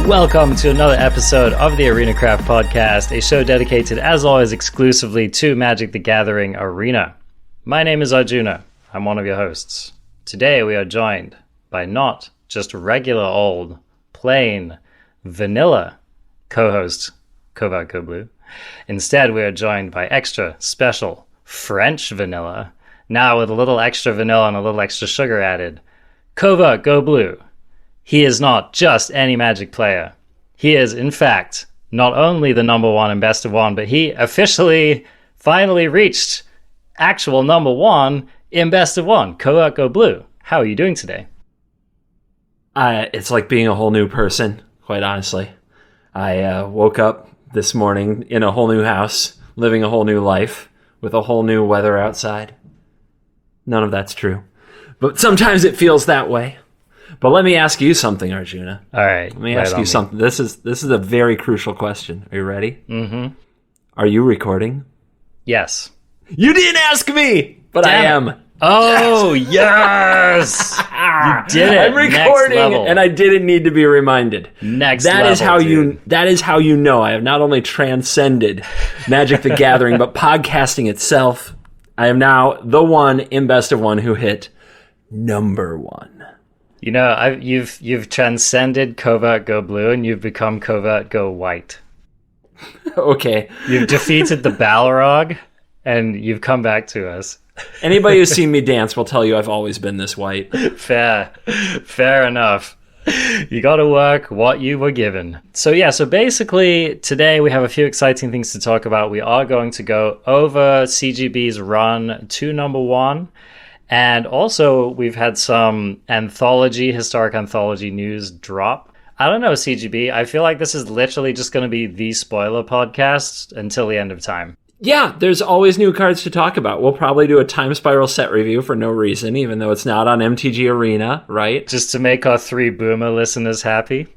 Welcome to another episode of the Arena Craft Podcast, a show dedicated, as always, exclusively to Magic the Gathering Arena. My name is Arjuna. I'm one of your hosts. Today we are joined by not just regular old, plain, vanilla co-host Covertgoblue. Instead, we are joined by extra special French vanilla, now with a little extra vanilla and a little extra sugar added, Covertgoblue. He is not just any Magic player. He is, in fact, not only the number one in Best of One, but he officially finally reached actual number one in Best of One. Covertgoblue, how are you doing today? It's like being a whole new person, quite honestly. I woke up this morning in a whole new house, living a whole new life, with a whole new weather outside. None of that's true. But sometimes it feels that way. But let me ask you something, Arjuna. All right. Let me ask you something. This is a very crucial question. Are you ready? Mm-hmm. Are you recording? Yes. You didn't ask me, but I am. Oh, yes! You did it. I'm recording, and I didn't need to be reminded. That is how you know I have not only transcended Magic the Gathering, but podcasting itself. I am now the one in Best of One who hit number one. You know, you've transcended Covertgoblue and you've become Covertgowhite. Okay. You've defeated the Balrog and you've come back to us. Anybody who's seen me dance will tell you I've always been this white. Fair enough. You got to work what you were given. So basically today we have a few exciting things to talk about. We are going to go over CGB's run to number one. And also, we've had some historic anthology news drop. I don't know, CGB. I feel like this is literally just going to be the spoiler podcast until the end of time. Yeah, there's always new cards to talk about. We'll probably do a Time Spiral set review for no reason, even though it's not on MTG Arena, right? Just to make our three boomer listeners happy.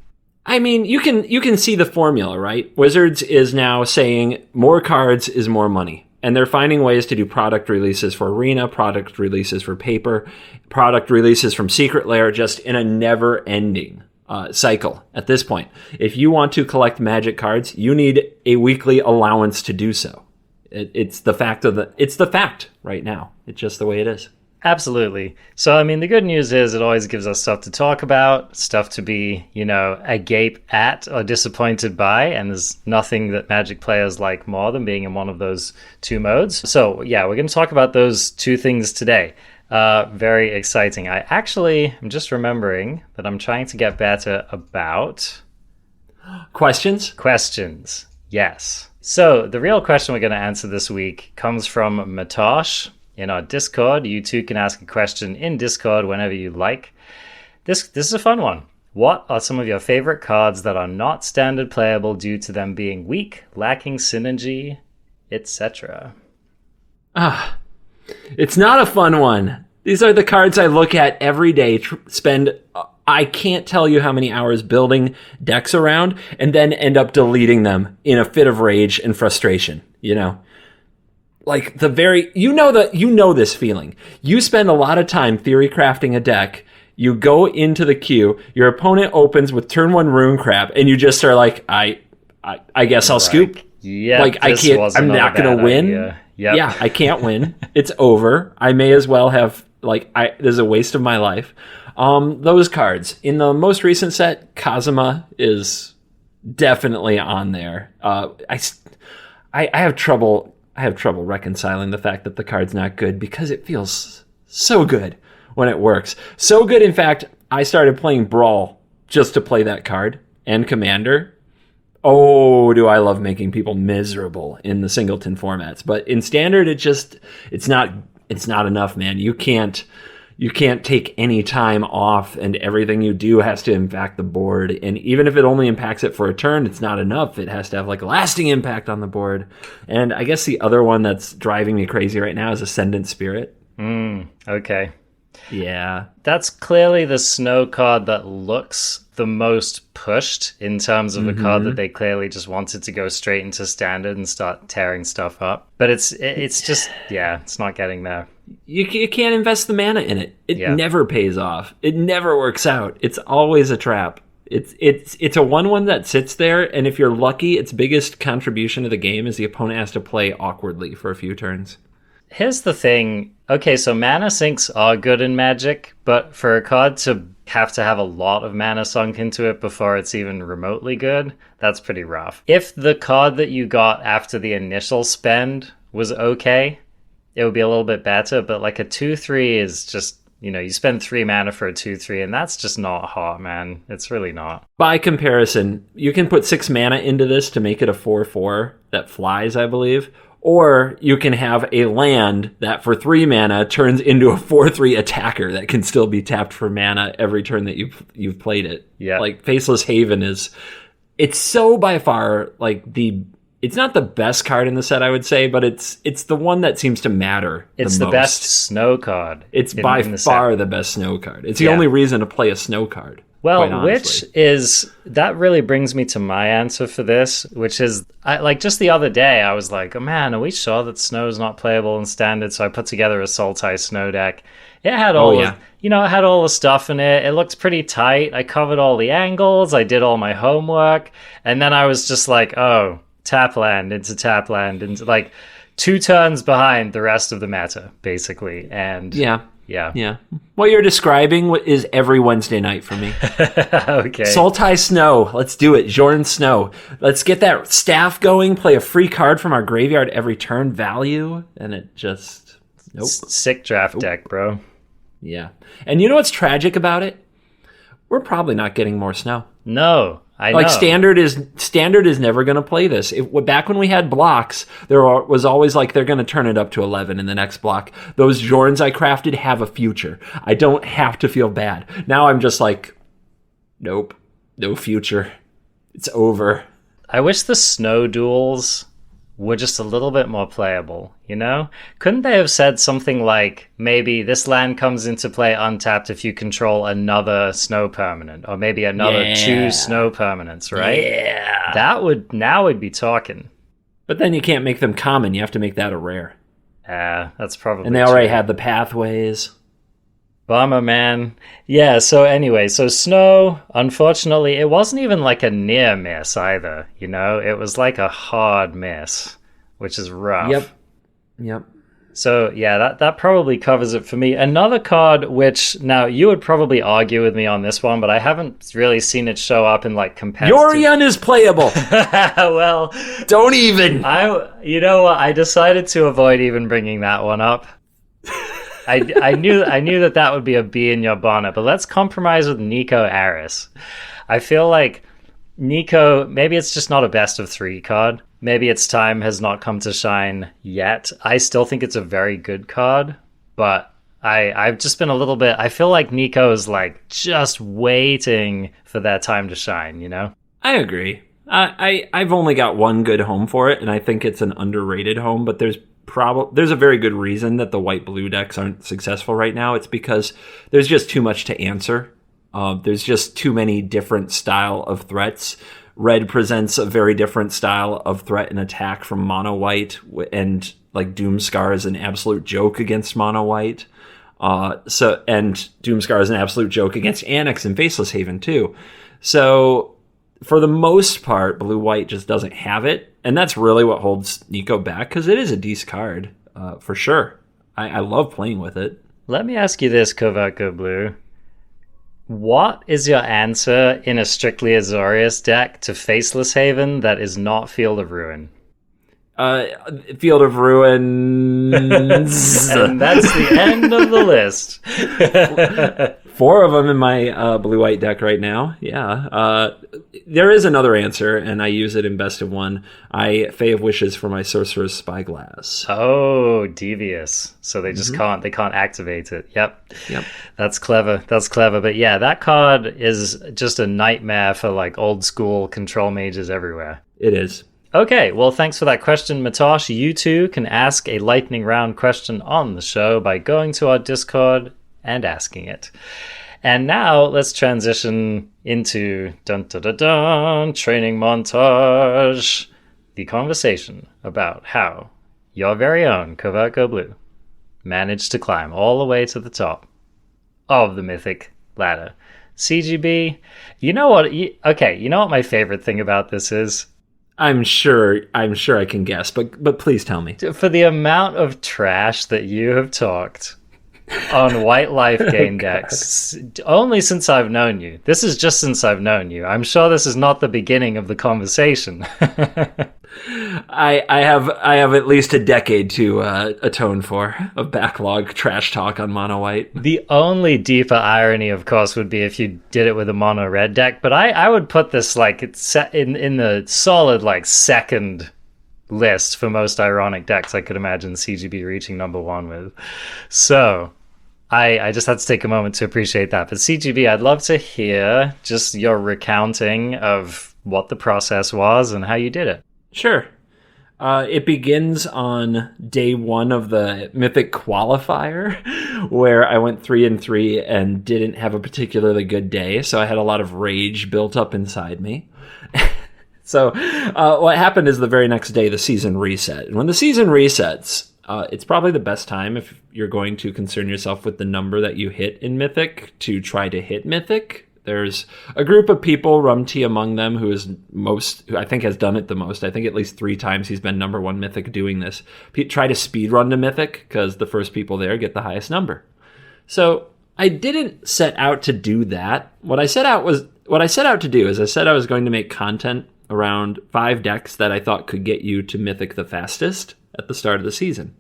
I mean, you can see the formula, right? Wizards is now saying more cards is more money. And they're finding ways to do product releases for Arena, product releases for Paper, product releases from Secret Lair, just in a never-ending cycle at this point. If you want to collect Magic cards, you need a weekly allowance to do so. It's the fact right now. It's just the way it is. Absolutely. So, I mean, the good news is it always gives us stuff to talk about, stuff to be, agape at or disappointed by, and there's nothing that Magic players like more than being in one of those two modes. So, yeah, we're going to talk about those two things today. Very exciting. I'm just remembering that I'm trying to get better about... Questions? Questions, yes. So, the real question we're going to answer this week comes from Matosh. In our Discord, you too can ask a question in Discord whenever you like. This is a fun one. What are some of your favorite cards that are not standard playable due to them being weak, lacking synergy, etc.? It's not a fun one. These are the cards I look at every day, I can't tell you how many hours building decks around, and then end up deleting them in a fit of rage and frustration, Like you know this feeling. You spend a lot of time theory crafting a deck. You go into the queue. Your opponent opens with turn one rune crap, and you just are like, I guess I'll scoop. Yeah, like I can't. I'm not gonna win. Yep. Yeah, I can't win. It's over. I may as well have this is a waste of my life. Those cards in the most recent set, Kazuma is definitely on there. I have trouble. I have trouble reconciling the fact that the card's not good because it feels so good when it works. So good, in fact, I started playing Brawl just to play that card and Commander. Oh, do I love making people miserable in the singleton formats. But in Standard, it's not enough, man. You can't take any time off, and everything you do has to impact the board. And even if it only impacts it for a turn, it's not enough. It has to have a lasting impact on the board. And I guess the other one that's driving me crazy right now is Ascendant Spirit. Okay. Yeah. That's clearly the snow card that looks the most pushed in terms of a card that they clearly just wanted to go straight into Standard and start tearing stuff up. But it's just, it's not getting there. You can't invest the mana in it. It never pays off. It never works out. It's always a trap. It's a 1/1 that sits there, and if you're lucky, its biggest contribution to the game is the opponent has to play awkwardly for a few turns. Here's the thing. Okay, so mana sinks are good in Magic, but for a card to have a lot of mana sunk into it before it's even remotely good, that's pretty rough. If the card that you got after the initial spend was okay, it would be a little bit better, but like a 2/3 is just, you spend 3 mana for a 2/3, and that's just not hot, man. It's really not. By comparison, you can put 6 mana into this to make it a 4/4 that flies, I believe. Or you can have a land that for 3 mana turns into a 4/3 attacker that can still be tapped for mana every turn that you've played it. Yeah. Like Faceless Haven it's so by far like it's not the best card in the set, I would say, but it's the one that seems to matter. It's the best snow card. It's by far the best snow card. It's the only reason to play a snow card. Well, that really brings me to my answer for this, which is, just the other day, I was like, oh man, are we sure that snow is not playable in Standard? So I put together a Sultai snow deck. It had it had all the stuff in it. It looked pretty tight. I covered all the angles. I did all my homework. And then I was just like, oh, tap land into 2 turns behind the rest of the meta, basically. And yeah. What you're describing is every Wednesday night for me. Okay. Sultai Snow. Let's do it. Jordan Snow. Let's get that staff going. Play a free card from our graveyard every turn. Value. And it just... Nope. Sick draft deck, bro. Yeah. And you know what's tragic about it? We're probably not getting more snow. No. I know. Standard is never going to play this. Back when we had blocks, there was always they're going to turn it up to 11 in the next block. Those Jorns I crafted have a future. I don't have to feel bad. Now I'm just nope, no future. It's over. I wish the snow duels were just a little bit more playable, Couldn't they have said something like, maybe this land comes into play untapped if you control another snow permanent, or maybe another 2 snow permanents, right? Yeah. Now we'd be talking. But then you can't make them common. You have to make that a rare. That's probably And they already had the pathways. Bummer, man. Yeah, so anyway, snow, unfortunately, it wasn't even a near miss either, It was a hard miss, which is rough. Yep. So, yeah, that probably covers it for me. Another card, which, now, you would probably argue with me on this one, but I haven't really seen it show up in, competitive... Yorion is playable! Well... Don't even! You know what? I decided to avoid even bringing that one up. I knew that would be a bee in your bonnet, but let's compromise with Nico Aris. I feel like Nico, maybe it's just not a best of 3 card. Maybe its time has not come to shine yet. I still think it's a very good card, but I've just been a little bit... I feel like Nico is just waiting for that time to shine, I agree. I've only got one good home for it, and I think it's an underrated home, but there's a very good reason that the white-blue decks aren't successful right now. It's because there's just too much to answer. There's just too many different style of threats. Red presents a very different style of threat and attack from mono-white, and Doomscar is an absolute joke against mono-white. And Doomscar is an absolute joke against Annex and Faceless Haven too. So for the most part, blue-white just doesn't have it. And that's really what holds Nico back, because it is a decent card, for sure. I love playing with it. Let me ask you this, Covertgoblue. What is your answer in a strictly Azorius deck to Faceless Haven that is not Field of Ruin? Field of Ruins. And that's the end of the list. 4 of them in my blue-white deck right now. Yeah. There is another answer, and I use it in Best of 1. I Fae of Wishes for my Sorcerer's Spyglass. Oh, devious. So they just can't activate it. Yep. That's clever. But yeah, that card is just a nightmare for old school control mages everywhere. It is. Okay, well, thanks for that question, Matosh. You too can ask a lightning round question on the show by going to our Discord and asking it. And now let's transition into training montage, the conversation about how your very own Covertgoblue managed to climb all the way to the top of the Mythic ladder. CGB. You know what? Okay, you know what my favorite thing about this is? I'm sure I can guess, but please tell me. For the amount of trash that you have talked on white life gain decks, only since I've known you. This is just since I've known you. I'm sure this is not the beginning of the conversation. I have at least a decade to atone for of backlog trash talk on mono white. The only deeper irony, of course, would be if you did it with a mono red deck. But I would put this like it's in the solid like second list for most ironic decks I could imagine CGB reaching number one with. So I just had to take a moment to appreciate that. But CGB, I'd love to hear just your recounting of what the process was and how you did it. Sure. It begins on day one of the Mythic qualifier, where I went 3-3 and didn't have a particularly good day, so I had a lot of rage built up inside me. So what happened is the very next day the season reset. And when the season resets, it's probably the best time if you're going to concern yourself with the number that you hit in Mythic to try to hit Mythic. There's a group of people, Rumty among them, who I think has done it the most. I think at least 3 times he's been number 1 Mythic doing this. Try to speed run to Mythic because the first people there get the highest number. So I didn't set out to do that. What I set out to do is I said I was going to make content around 5 decks that I thought could get you to Mythic the fastest at the start of the season,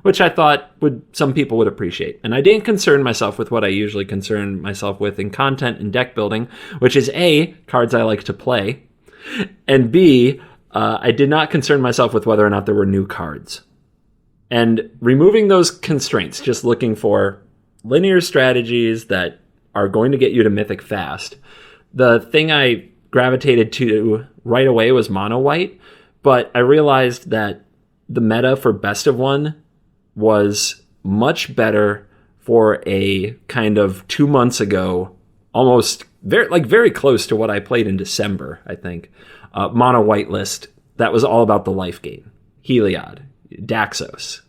which I thought some people would appreciate. And I didn't concern myself with what I usually concern myself with in content and deck building, which is A, cards I like to play, and B, I did not concern myself with whether or not there were new cards. And removing those constraints, just looking for linear strategies that are going to get you to Mythic fast, the thing I gravitated to right away was mono white, but I realized that the meta for best of one was much better for a kind of 2 months ago, almost very close to what I played in December, I think. Mono white list that was all about the life gain. Heliod, Daxos,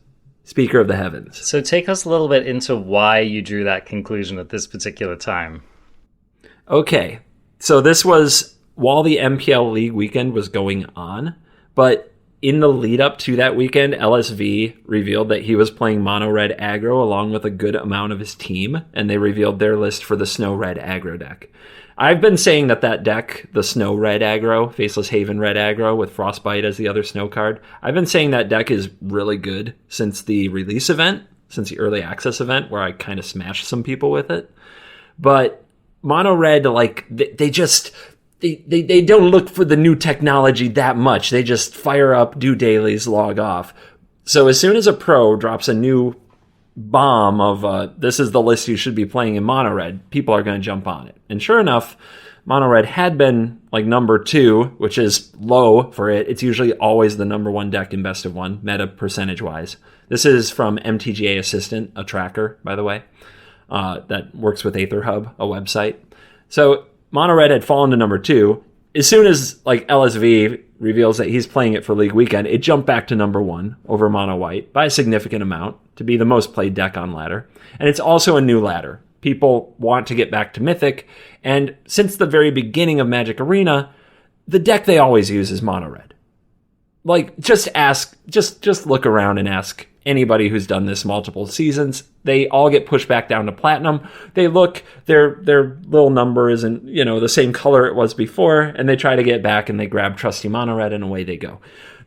Speaker of the Heavens. So take us a little bit into why you drew that conclusion at this particular time. Okay, so this was while the MPL League weekend was going on, but in the lead up to that weekend, LSV revealed that he was playing mono red aggro along with a good amount of his team, and they revealed their list for the snow red aggro deck. I've been saying that deck, the snow red aggro, Faceless Haven red aggro with Frostbite as the other snow card, I've been saying that deck is really good since the release event, since the early access event where I kind of smashed some people with it. But mono red, they don't look for the new technology that much. They just fire up, do dailies, log off. So as soon as a pro drops a new bomb of this is the list you should be playing in mono red, people are going to jump on it. And sure enough, mono red had been like number 2, which is low for it. It's usually always the number 1 deck in best of one, meta percentage wise. This is from MTGA Assistant, a tracker, by the way, that works with AetherHub, a website. So mono red had fallen to number 2. As soon as LSV reveals that he's playing it for League Weekend, it jumped back to number 1 over mono white by a significant amount to be the most played deck on ladder. And it's also a new ladder. People want to get back to Mythic, and since the very beginning of Magic Arena, the deck they always use is mono red. Just look around and ask anybody who's done this multiple seasons. They all get pushed back down to platinum. They look, their little number isn't, the same color it was before, and they try to get back and they grab trusty mono red and away they go.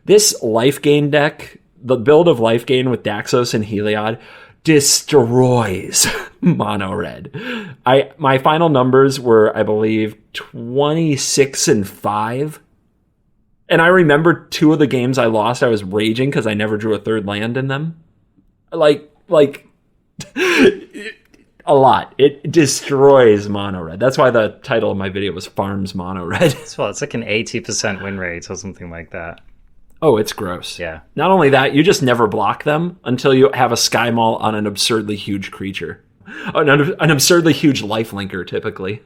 This life gain deck, the build of life gain with Daxos and Heliod, destroys mono red. My final numbers were, I believe, 26-5. And I remember 2 of the games I lost, I was raging because I never drew a third land in them. A lot. It destroys mono red. That's why the title of my video was Farms Mono Red. Well, it's like an 80% win rate or something like that. Oh, it's gross. Yeah. Not only that, you just never block them until you have a Sky Maul on an absurdly huge creature. An absurdly huge lifelinker, typically.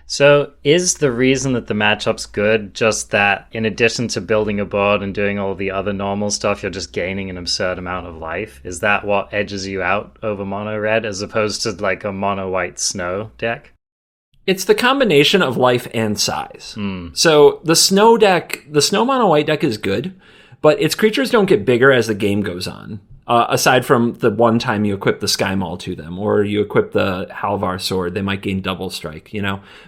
So is the reason that the matchup's good just that in addition to building a board and doing all the other normal stuff, you're just gaining an absurd amount of life? Is that what edges you out over mono red as opposed to like a mono white snow deck? It's the combination of life and size. So the snow mono white deck is good, but its creatures don't get bigger as the game goes on. Aside from the one time you equip the Sky Maul to them, or you equip the Halvar Sword, they might gain double strike,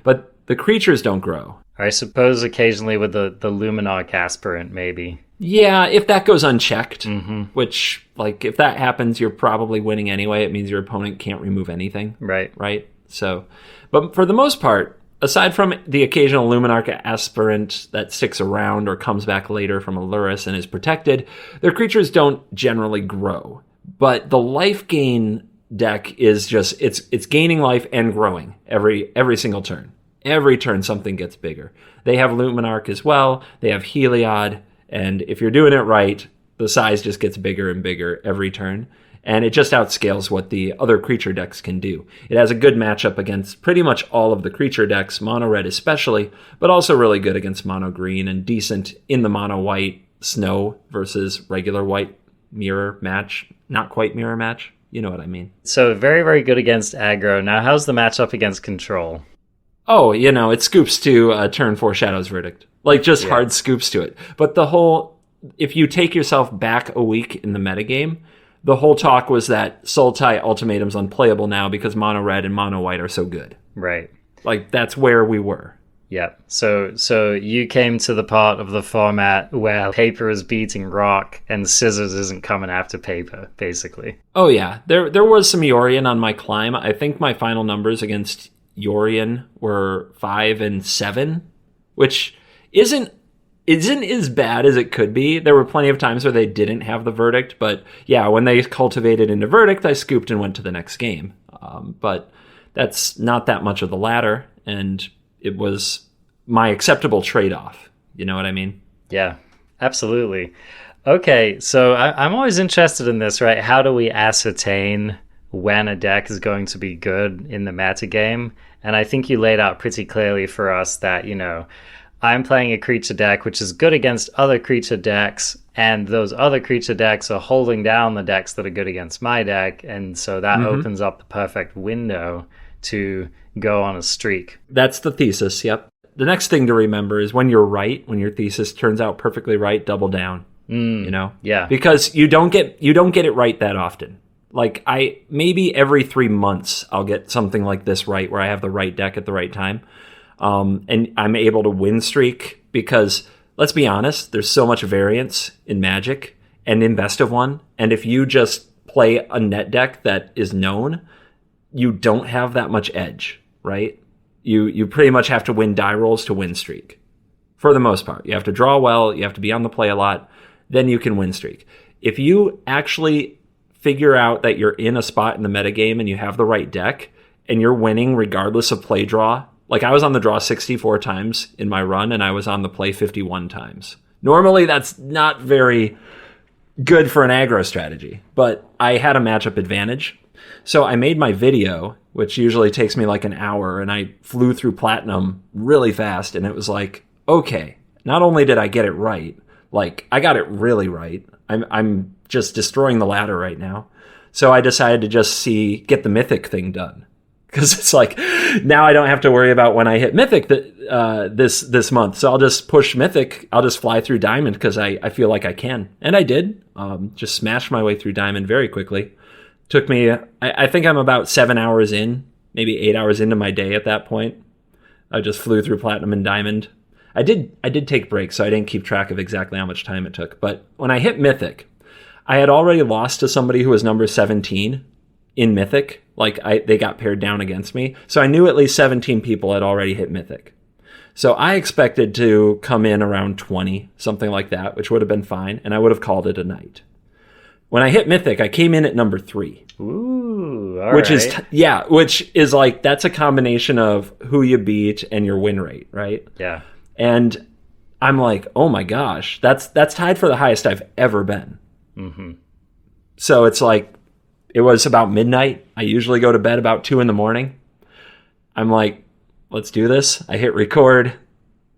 But the creatures don't grow. I suppose occasionally with the Luminarch Aspirant, maybe. Yeah, if that goes unchecked, which, if that happens, you're probably winning anyway. It means your opponent can't remove anything. Right? So, but for the most part, aside from the occasional Luminarch Aspirant that sticks around or comes back later from Aluris and is protected, their creatures don't generally grow. But the life gain deck is just, it's gaining life and growing every single turn. Every turn something gets bigger. They have Luminarch as well. They have Heliod. And if you're doing it right, the size just gets bigger and bigger every turn. And it just outscales what the other creature decks can do. It has a good matchup against pretty much all of the creature decks, mono red especially, but also really good against mono green and decent in the mono white snow versus regular white mirror match. Not quite mirror match. You know what I mean. So very, very good against aggro. Now, how's the matchup against control? Oh, it scoops to turn 4 Shadow's Verdict. Hard scoops to it. But if you take yourself back a week in the metagame, the whole talk was that Sultai Ultimatum's unplayable now because mono red and mono white are so good. Right. That's where we were. Yeah. So you came to the part of the format where paper is beating rock and scissors isn't coming after paper, basically. Oh, yeah. There was some Yorion on my climb. I think my final numbers against Yorion were 5 and 7, which isn't as bad as it could be. There were plenty of times where they didn't have the verdict, but yeah, when they cultivated into verdict, I scooped and went to the next game. But that's not that much of the latter, and it was my acceptable trade-off. You know what I mean? Yeah, absolutely. Okay, so I'm always interested in this, right? How do we ascertain when a deck is going to be good in the metagame? And I think you laid out pretty clearly for us that, I'm playing a creature deck which is good against other creature decks, and those other creature decks are holding down the decks that are good against my deck, and so that opens up the perfect window to go on a streak. That's the thesis, yep. The next thing to remember is when you're right, when your thesis turns out perfectly right, double down. Yeah. Because you don't get it right that often. Maybe every 3 months I'll get something like this right, where I have the right deck at the right time. And I'm able to win streak because, let's be honest, there's so much variance in Magic and in Best of One. And if you just play a net deck that is known, you don't have that much edge, right? You pretty much have to win die rolls to win streak. For the most part. You have to draw well, you have to be on the play a lot, then you can win streak. If you actually figure out that you're in a spot in the metagame and you have the right deck and you're winning regardless of play draw, I was on the draw 64 times in my run, and I was on the play 51 times. Normally, that's not very good for an aggro strategy, but I had a matchup advantage. So I made my video, which usually takes me an hour, and I flew through Platinum really fast, and it was okay, not only did I get it right, I got it really right. I'm just destroying the ladder right now. So I decided to just get the Mythic thing done. Because it's now I don't have to worry about when I hit Mythic this month. So I'll just push Mythic. I'll just fly through Diamond because I feel like I can. And I did. Just smashed my way through Diamond very quickly. Took me, I think I'm about 7 hours in, maybe 8 hours into my day at that point. I just flew through Platinum and Diamond. I did take breaks, so I didn't keep track of exactly how much time it took. But when I hit Mythic, I had already lost to somebody who was number 17 in Mythic. They got paired down against me. So I knew at least 17 people had already hit Mythic. So I expected to come in around 20, something like that, which would have been fine, and I would have called it a night. When I hit Mythic, I came in at number 3. Ooh, all which right. Which is that's a combination of who you beat and your win rate, right? Yeah. And I'm oh my gosh, that's tied for the highest I've ever been. Mm-hmm. So it's it was about midnight. I usually go to bed about 2 a.m. I'm let's do this. I hit record.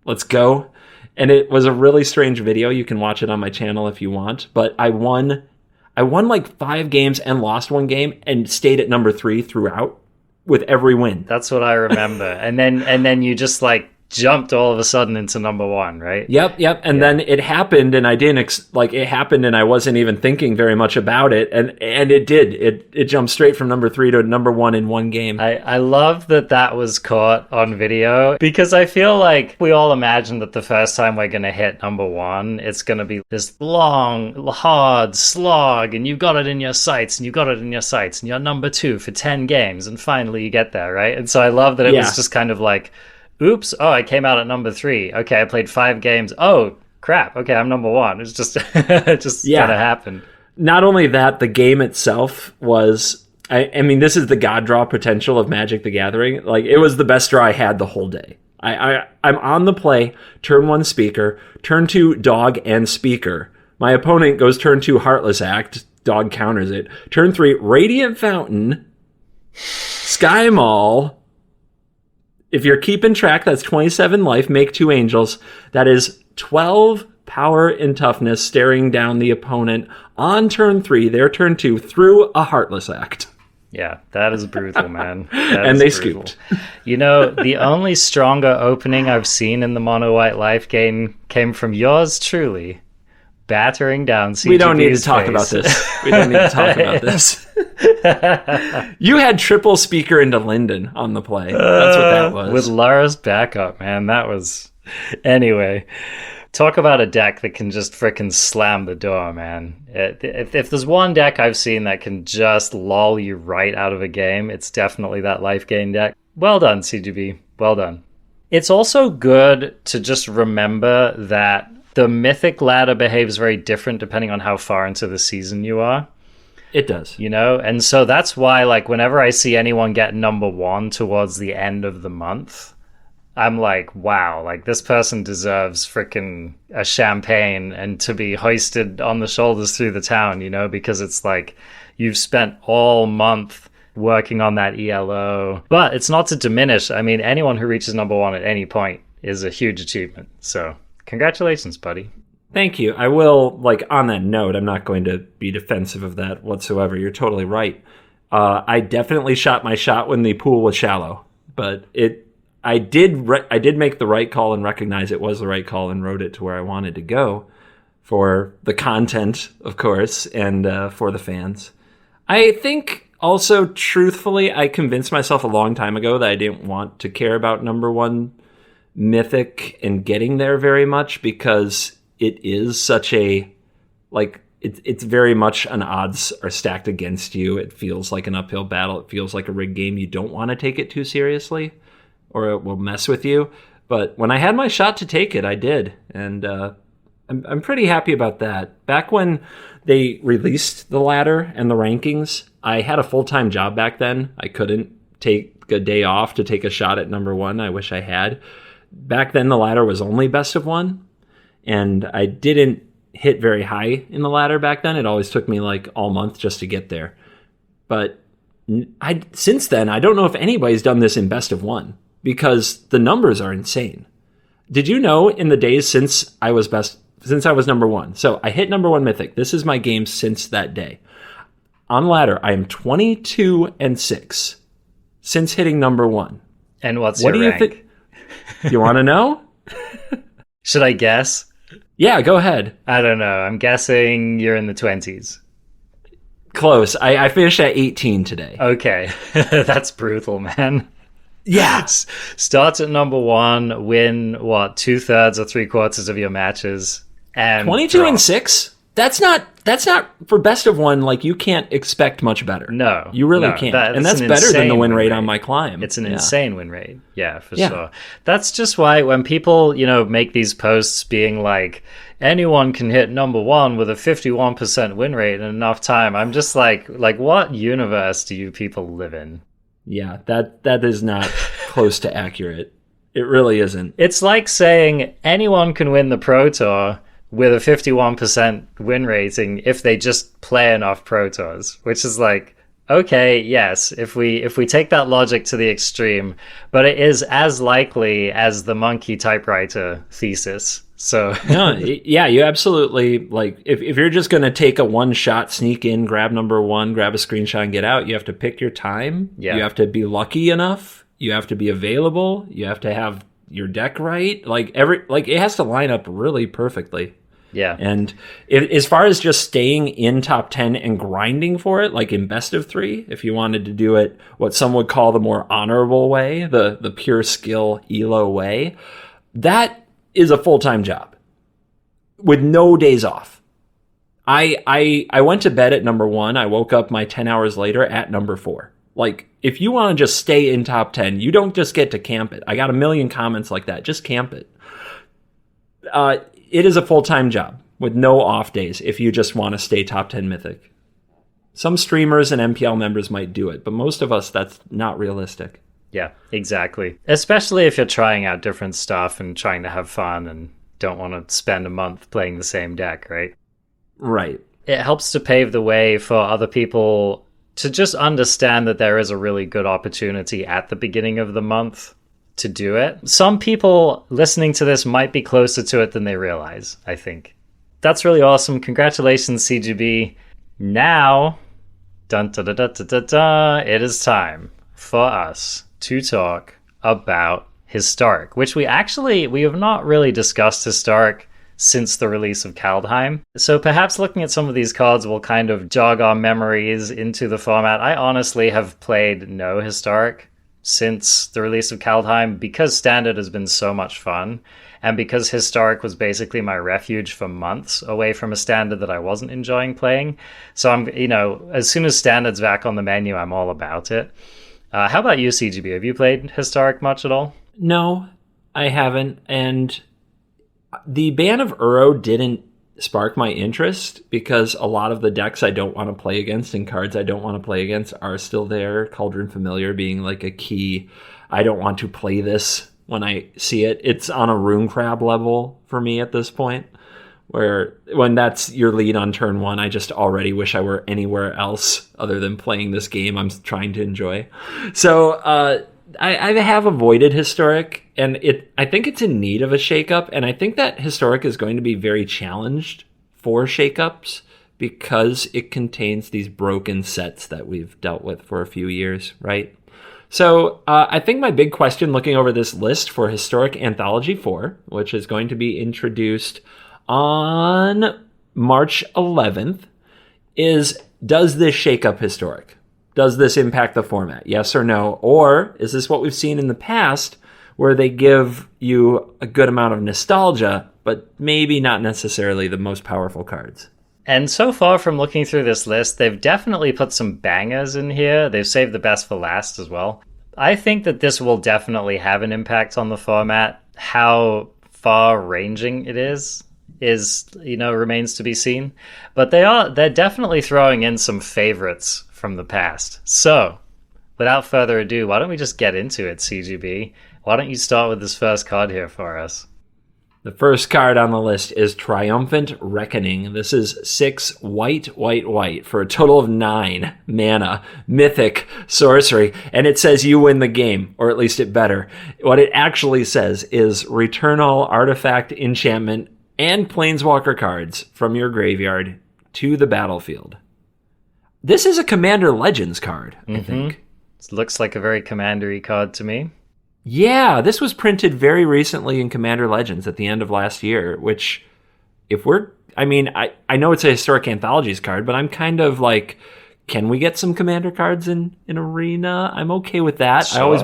Let's go. And it was a really strange video. You can watch it on my channel if you want. But I won 5 games and lost 1 game and stayed at number 3 throughout. with every win. That's what I remember. and then you just like jumped all of a sudden into number one, right? Yep. And then it happened, and I didn't it happened, and I wasn't even thinking very much about it, and it did. It jumped straight from number 3 to number 1 in one game. I love that was caught on video, because I feel like we all imagine that the first time we're gonna hit number 1, it's gonna be this long, hard slog, and you got it in your sights, and you got it in your sights, and you're number 2 for 10 games, and finally you get there, right? And so I love that it was just kind of like, oops, oh, I came out at number 3. Okay, I played 5 games. Oh, crap. Okay, I'm number 1. It's just it just kind of happened. Not only that, the game itself was, I mean, this is the god draw potential of Magic the Gathering. Like, it was the best draw I had the whole day. I'm on the play, turn 1 Speaker, turn 2 Dog and Speaker. My opponent goes turn 2 Heartless Act, Dog counters it. Turn 3 Radiant Fountain, Sky Mall. If you're keeping track, that's 27 life, make 2 angels. That is 12 power and toughness staring down the opponent on turn 3, their turn 2, through a Heartless Act. Yeah, that is brutal, man. And they scooped. You know, the only stronger opening I've seen in the Mono White Life game came from yours truly, battering down CGB's We don't need to talk face. about this. We don't need to talk about this. You had triple Speaker into Linden on the play. That's what that was. With Lara's backup, man. That was... Anyway, talk about a deck that can just frickin' slam the door, man. If there's one deck I've seen that can just lull you right out of a game, it's definitely that life gain deck. Well done, CGB. Well done. It's also good to just remember that the Mythic ladder behaves very different depending on how far into the season you are. It does. You know? And so that's why, like, whenever I see anyone get number 1 towards the end of the month, I'm like, wow, like, this person deserves frickin' a champagne and to be hoisted on the shoulders through the town, you know? Because it's like, you've spent all month working on that ELO. But it's not to diminish. I mean, anyone who reaches number 1 at any point is a huge achievement. So, congratulations, buddy. Thank you. I will, like, on that note, I'm not going to be defensive of that whatsoever. You're totally right. I definitely shot my shot when the pool was shallow, but I did make the right call and recognize it was the right call and wrote it to where I wanted to go for the content, of course, and for the fans. I think also, truthfully, I convinced myself a long time ago that I didn't want to care about number 1 Mythic and getting there very much, because it is such a, like, it's very much an odds are stacked against you. It feels like an uphill battle. It feels like a rigged game. You don't want to take it too seriously or it will mess with you. But when I had my shot to take it, I did. And I'm pretty happy about that. Back when they released the ladder and the rankings, I had a full-time job back then. I couldn't take a day off to take a shot at number 1. I wish I had. Back then, the ladder was only best of 1. And I didn't hit very high in the ladder back then. It always took me like all month just to get there. But since then, I don't know if anybody's done this in best of 1, because the numbers are insane. Did you know in the days since I was number 1? So I hit number 1 Mythic. This is my game since that day. On ladder, I am 22-6 since hitting number 1. And what your rank? You think? You want to know? Should I guess? Yeah, go ahead. I don't know. I'm guessing you're in the 20s. Close. I finished at 18 today. Okay. That's brutal, man. Yeah. Starts at number 1, win, 2/3 or 3/4 of your matches. And 22-6? That's not for best of 1, like, you can't expect much better. No. You really can't. And that's better than the win rate on my climb. It's an insane win rate. Yeah, for sure. That's just why when people, make these posts being like, anyone can hit number 1 with a 51% win rate in enough time, I'm just like what universe do you people live in? Yeah, that is not close to accurate. It really isn't. It's like saying anyone can win the Pro Tour with a 51% win rating if they just play enough Pro Tours, which is like, Okay, yes, if we take that logic to the extreme, but it is as likely as the monkey typewriter thesis. So No, yeah, you absolutely, like, if you're just going to take a one-shot, sneak in, grab number one, grab a screenshot, and get out, you have to pick your time. Yeah. You have to be lucky enough. You have to be available. You have to have your deck right. Like, it has to line up really perfectly. Yeah. And as far as just staying in top 10 and grinding for it, like in best of 3, if you wanted to do it what some would call the more honorable way, the pure skill ELO way, that is a full-time job with no days off. I went to bed at number 1. I woke up my 10 hours later at number 4. Like, if you want to just stay in top 10, you don't just get to camp it. I got a million comments like that. Just camp it. It is a full-time job with no off days if you just want to stay top 10 Mythic. Some streamers and MPL members might do it, but most of us, that's not realistic. Yeah, exactly. Especially if you're trying out different stuff and trying to have fun and don't want to spend a month playing the same deck, right? Right. It helps to pave the way for other people to just understand that there is a really good opportunity at the beginning of the month to do it. Some people listening to this might be closer to it than they realize, I think. That's really awesome. Congratulations, CGB. Now, dun, da, da, da, da, da, da, it is time for us to talk about Historic, which we have not really discussed Historic since the release of Kaldheim. So perhaps looking at some of these cards will kind of jog our memories into the format. I honestly have played no Historic since the release of Kaldheim because Standard has been so much fun, and because Historic was basically my refuge for months away from a Standard that I wasn't enjoying playing. So I'm, as soon as Standard's back on the menu, I'm all about it. How about you, CGB? Have you played Historic much at all? No, I haven't. And the ban of Uro didn't spark my interest because a lot of the decks I don't want to play against and cards I don't want to play against are still there. Cauldron Familiar being like a key. I don't want to play this when I see it. It's on a Rune Crab level for me at this point, where when that's your lead on turn 1, I just already wish I were anywhere else other than playing this game I'm trying to enjoy. So I have avoided Historic, and I think it's in need of a shakeup, and I think that Historic is going to be very challenged for shakeups because it contains these broken sets that we've dealt with for a few years, right? So I think my big question looking over this list for Historic Anthology 4, which is going to be introduced on March 11th, is, does this shake up Historic? Does this impact the format? Yes or no? Or is this what we've seen in the past where they give you a good amount of nostalgia, but maybe not necessarily the most powerful cards? And so far from looking through this list, they've definitely put some bangers in here. They've saved the best for last as well. I think that this will definitely have an impact on the format. How far-ranging it is remains to be seen. But they're definitely throwing in some favorites from the past. So, without further ado, why don't we just get into it, CGB? Why don't you start with this first card here for us? The first card on the list is Triumphant Reckoning. This is 6 white for a total of 9 mana, mythic sorcery, and it says you win the game, or at least it better. What it actually says is return all artifact, enchantment, and planeswalker cards from your graveyard to the battlefield. This is a Commander Legends card, I think. It looks like a very Commander-y card to me. Yeah, this was printed very recently in Commander Legends at the end of last year, which, I know it's a Historic Anthologies card, but I'm kind of like, can we get some Commander cards in Arena? I'm okay with that. Sure.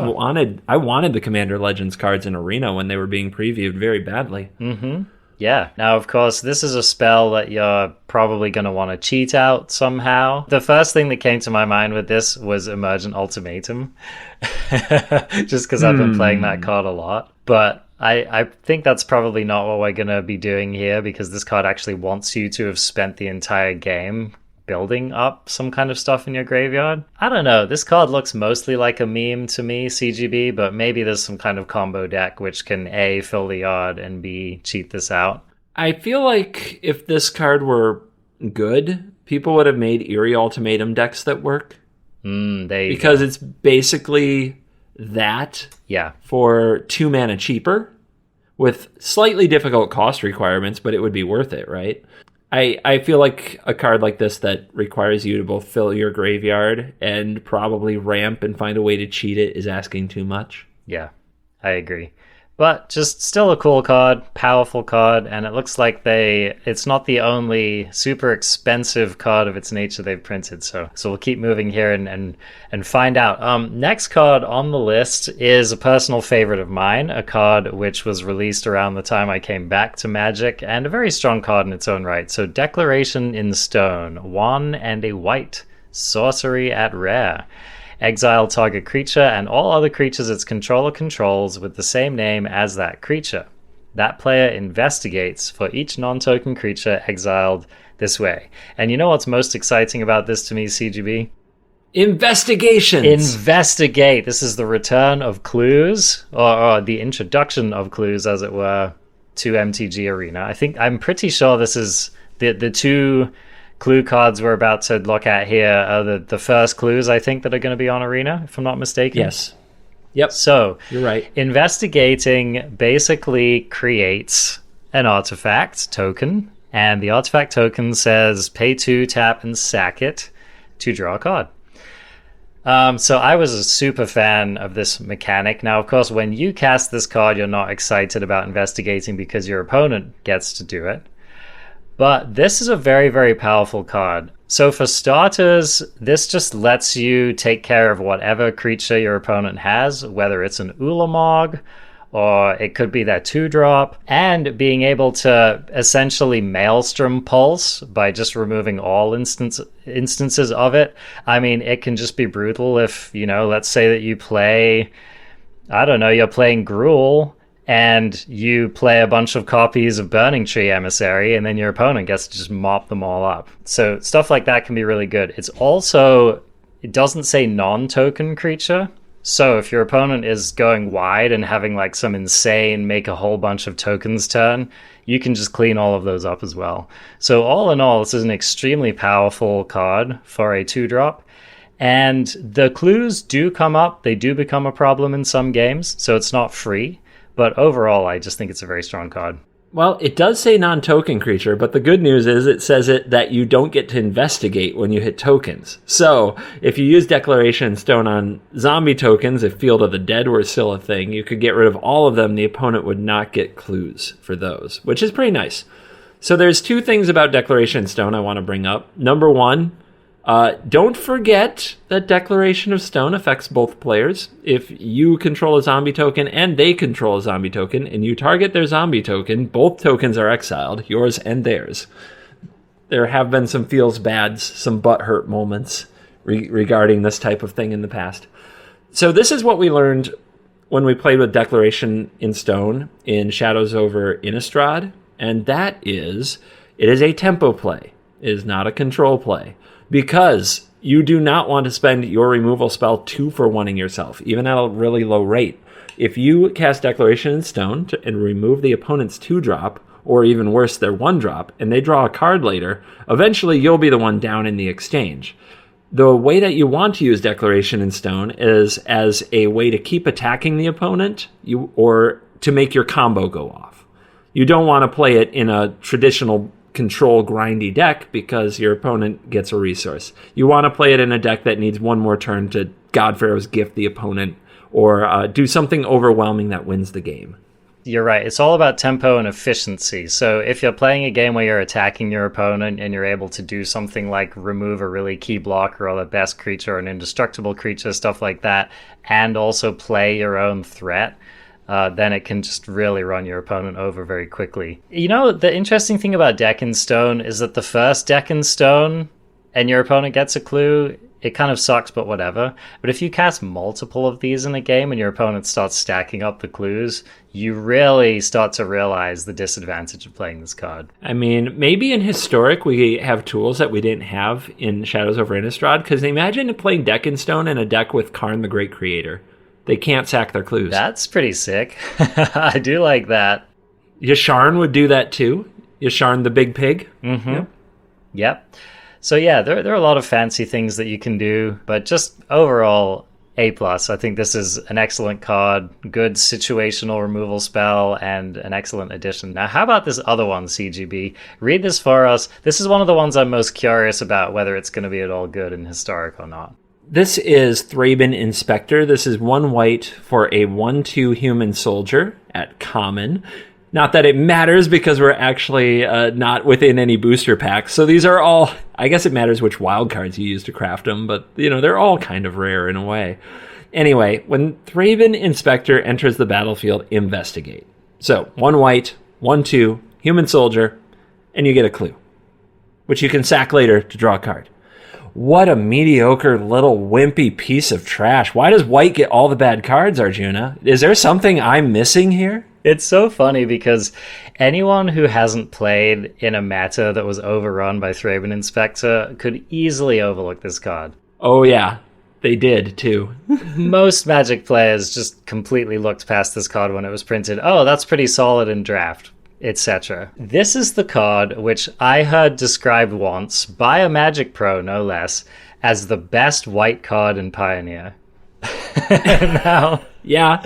I wanted the Commander Legends cards in Arena when they were being previewed very badly. Mm-hmm. Yeah. Now, of course, this is a spell that you're probably going to want to cheat out somehow. The first thing that came to my mind with this was Emergent Ultimatum, just because I've been playing that card a lot. But I think that's probably not what we're going to be doing here, because this card actually wants you to have spent the entire game building up some kind of stuff in your graveyard. I don't know. This card looks mostly like a meme to me, CGB, but maybe there's some kind of combo deck which can A, fill the yard, and B, cheat this out. I feel like if this card were good, people would have made Eerie Ultimatum decks that work. Because it's basically that for 2 mana cheaper with slightly difficult cost requirements, but it would be worth it, right? I feel like a card like this that requires you to both fill your graveyard and probably ramp and find a way to cheat it is asking too much. Yeah, I agree. But just still a cool card, powerful card, and it looks like it's not the only super expensive card of its nature they've printed. So we'll keep moving here and find out. Next card on the list is a personal favorite of mine, a card which was released around the time I came back to Magic, and a very strong card in its own right. So Declaration in Stone, 1 and a white, sorcery at rare. Exile target creature and all other creatures its controller controls with the same name as that creature. That player investigates for each non-token creature exiled this way. And you know what's most exciting about this to me, CGB? Investigations! Investigate! This is the return of clues, or the introduction of clues, as it were, to MTG Arena. I'm pretty sure this is the two clue cards we're about to look at here are the first clues, I think, that are going to be on Arena, if I'm not mistaken. Yes. Yep. So, you're right. Investigating basically creates an artifact token, and the artifact token says pay 2, tap, and sack it to draw a card. So I was a super fan of this mechanic. Now, of course, when you cast this card, you're not excited about investigating because your opponent gets to do it. But this is a very, very powerful card. So for starters, this just lets you take care of whatever creature your opponent has, whether it's an Ulamog, or it could be that 2-drop, and being able to essentially Maelstrom Pulse by just removing all instances of it. I mean, it can just be brutal if, let's say that you play, you're playing Gruul, and you play a bunch of copies of Burning Tree Emissary, and then your opponent gets to just mop them all up. So stuff like that can be really good. It doesn't say non-token creature. So if your opponent is going wide and having like some insane make a whole bunch of tokens turn, you can just clean all of those up as well. So all in all, this is an extremely powerful card for a 2-drop. And the clues do come up. They do become a problem in some games, so it's not free. But overall, I just think it's a very strong card. Well, it does say non-token creature, but the good news is it says that you don't get to investigate when you hit tokens. So, if you use Declaration in Stone on zombie tokens, if Field of the Dead were still a thing, you could get rid of all of them. The opponent would not get clues for those, which is pretty nice. So there's 2 things about Declaration in Stone I want to bring up. Number 1, don't forget that Declaration of Stone affects both players. If you control a zombie token and they control a zombie token, and you target their zombie token, both tokens are exiled, yours and theirs. There have been some feels bads, some butthurt moments regarding this type of thing in the past. So this is what we learned when we played with Declaration in Stone in Shadows over Innistrad, and that is, it is a tempo play. It is not a control play. Because you do not want to spend your removal spell 2-for-1ing yourself, even at a really low rate. If you cast Declaration in Stone and remove the opponent's 2-drop, or even worse, their 1-drop, and they draw a card later, eventually you'll be the one down in the exchange. The way that you want to use Declaration in Stone is as a way to keep attacking the opponent, or to make your combo go off. You don't want to play it in a traditional control grindy deck because your opponent gets a resource. You want to play it in a deck that needs one more turn to God Pharaoh's Gift the opponent, or do something overwhelming that wins the game. You're right. It's all about tempo and efficiency. So if you're playing a game where you're attacking your opponent and you're able to do something like remove a really key blocker or the best creature or an indestructible creature, stuff like that, and also play your own threat, then it can just really run your opponent over very quickly. The interesting thing about Deck in Stone is that the first Deck in Stone and your opponent gets a clue, it kind of sucks, but whatever. But if you cast multiple of these in a game and your opponent starts stacking up the clues, you really start to realize the disadvantage of playing this card. I mean, maybe in Historic we have tools that we didn't have in Shadows over Innistrad, because imagine playing Deck in Stone in a deck with Karn the Great Creator. They can't sack their clues. That's pretty sick. I do like that. Yasharn would do that too. Yasharn the Big Pig. Mm-hmm. Yep. So yeah, there are a lot of fancy things that you can do, but just overall, A+. I think this is an excellent card, good situational removal spell, and an excellent addition. Now, how about this other one, CGB? Read this for us. This is one of the ones I'm most curious about, whether it's going to be at all good in Historic or not. This is Thraben Inspector. This is 1 white for a 1/2 human soldier at common. Not that it matters because we're actually not within any booster packs. So these are all, I guess it matters which wild cards you use to craft them, but they're all kind of rare in a way. Anyway, when Thraben Inspector enters the battlefield, investigate. So 1 white, 1/2, human soldier, and you get a clue, which you can sack later to draw a card. What a mediocre little wimpy piece of trash. Why does white get all the bad cards, Arjuna? Is there something I'm missing here? It's so funny because anyone who hasn't played in a meta that was overrun by Thraben Inspector could easily overlook this card. Oh yeah, they did too. Most Magic players just completely looked past this card when it was printed. Oh, that's pretty solid in draft, etc. This is the card which I heard described once by a Magic pro, no less, as the best white card in Pioneer. Now... Yeah,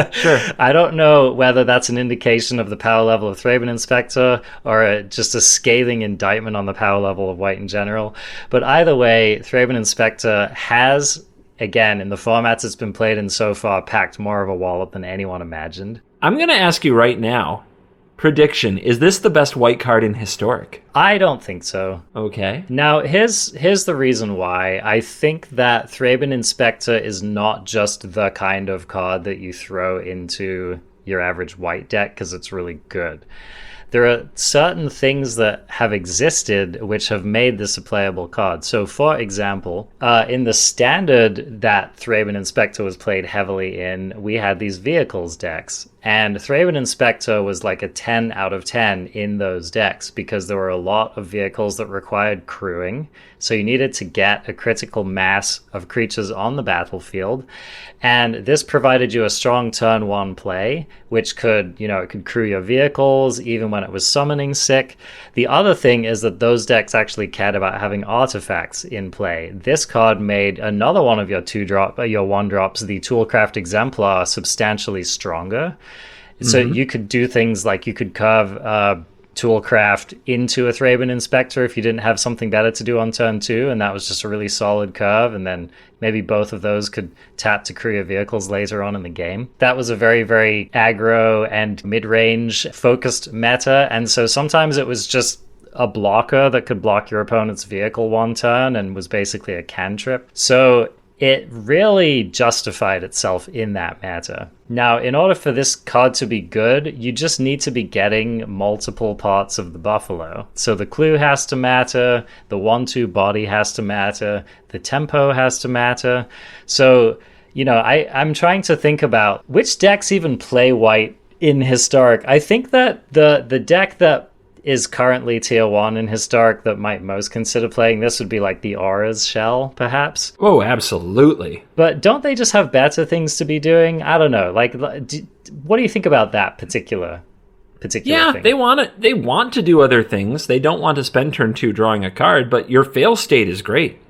sure. I don't know whether that's an indication of the power level of Thraben Inspector or just a scathing indictment on the power level of white in general. But either way, Thraben Inspector has, again, in the formats it's been played in so far, packed more of a wallet than anyone imagined. I'm going to ask you right now, prediction, is this the best white card in Historic? I don't think so. Okay. Now, here's the reason why. I think that Thraben Inspector is not just the kind of card that you throw into your average white deck because it's really good. There are certain things that have existed which have made this a playable card. So, for example, in the standard that Thraben Inspector was played heavily in, we had these vehicles decks. And Thraben Inspector was like a 10 out of 10 in those decks because there were a lot of vehicles that required crewing. So you needed to get a critical mass of creatures on the battlefield. And this provided you a strong turn 1 play, which could, it could crew your vehicles even when it was summoning sick. The other thing is that those decks actually cared about having artifacts in play. This card made another one of your 1-drops, the Toolcraft Exemplar, substantially stronger. So you could do things like you could curve Toolcraft into a Thraben Inspector if you didn't have something better to do on turn 2, and that was just a really solid curve, and then maybe both of those could tap to crew your vehicles later on in the game. That was a very, very aggro and mid-range focused meta, and so sometimes it was just a blocker that could block your opponent's vehicle one turn and was basically a cantrip. So it really justified itself in that meta. Now, in order for this card to be good, you just need to be getting multiple parts of the buffalo. So the clue has to matter, the 1/2 body has to matter, the tempo has to matter. So, I'm trying to think about which decks even play white in Historic. I think that the deck that is currently tier 1 in Historic that might most consider playing this would be like the Aura's Shell, perhaps. Oh, absolutely. But don't they just have better things to be doing? I don't know. What do you think about that particular thing? They want to do other things. They don't want to spend turn 2 drawing a card, but your fail state is great.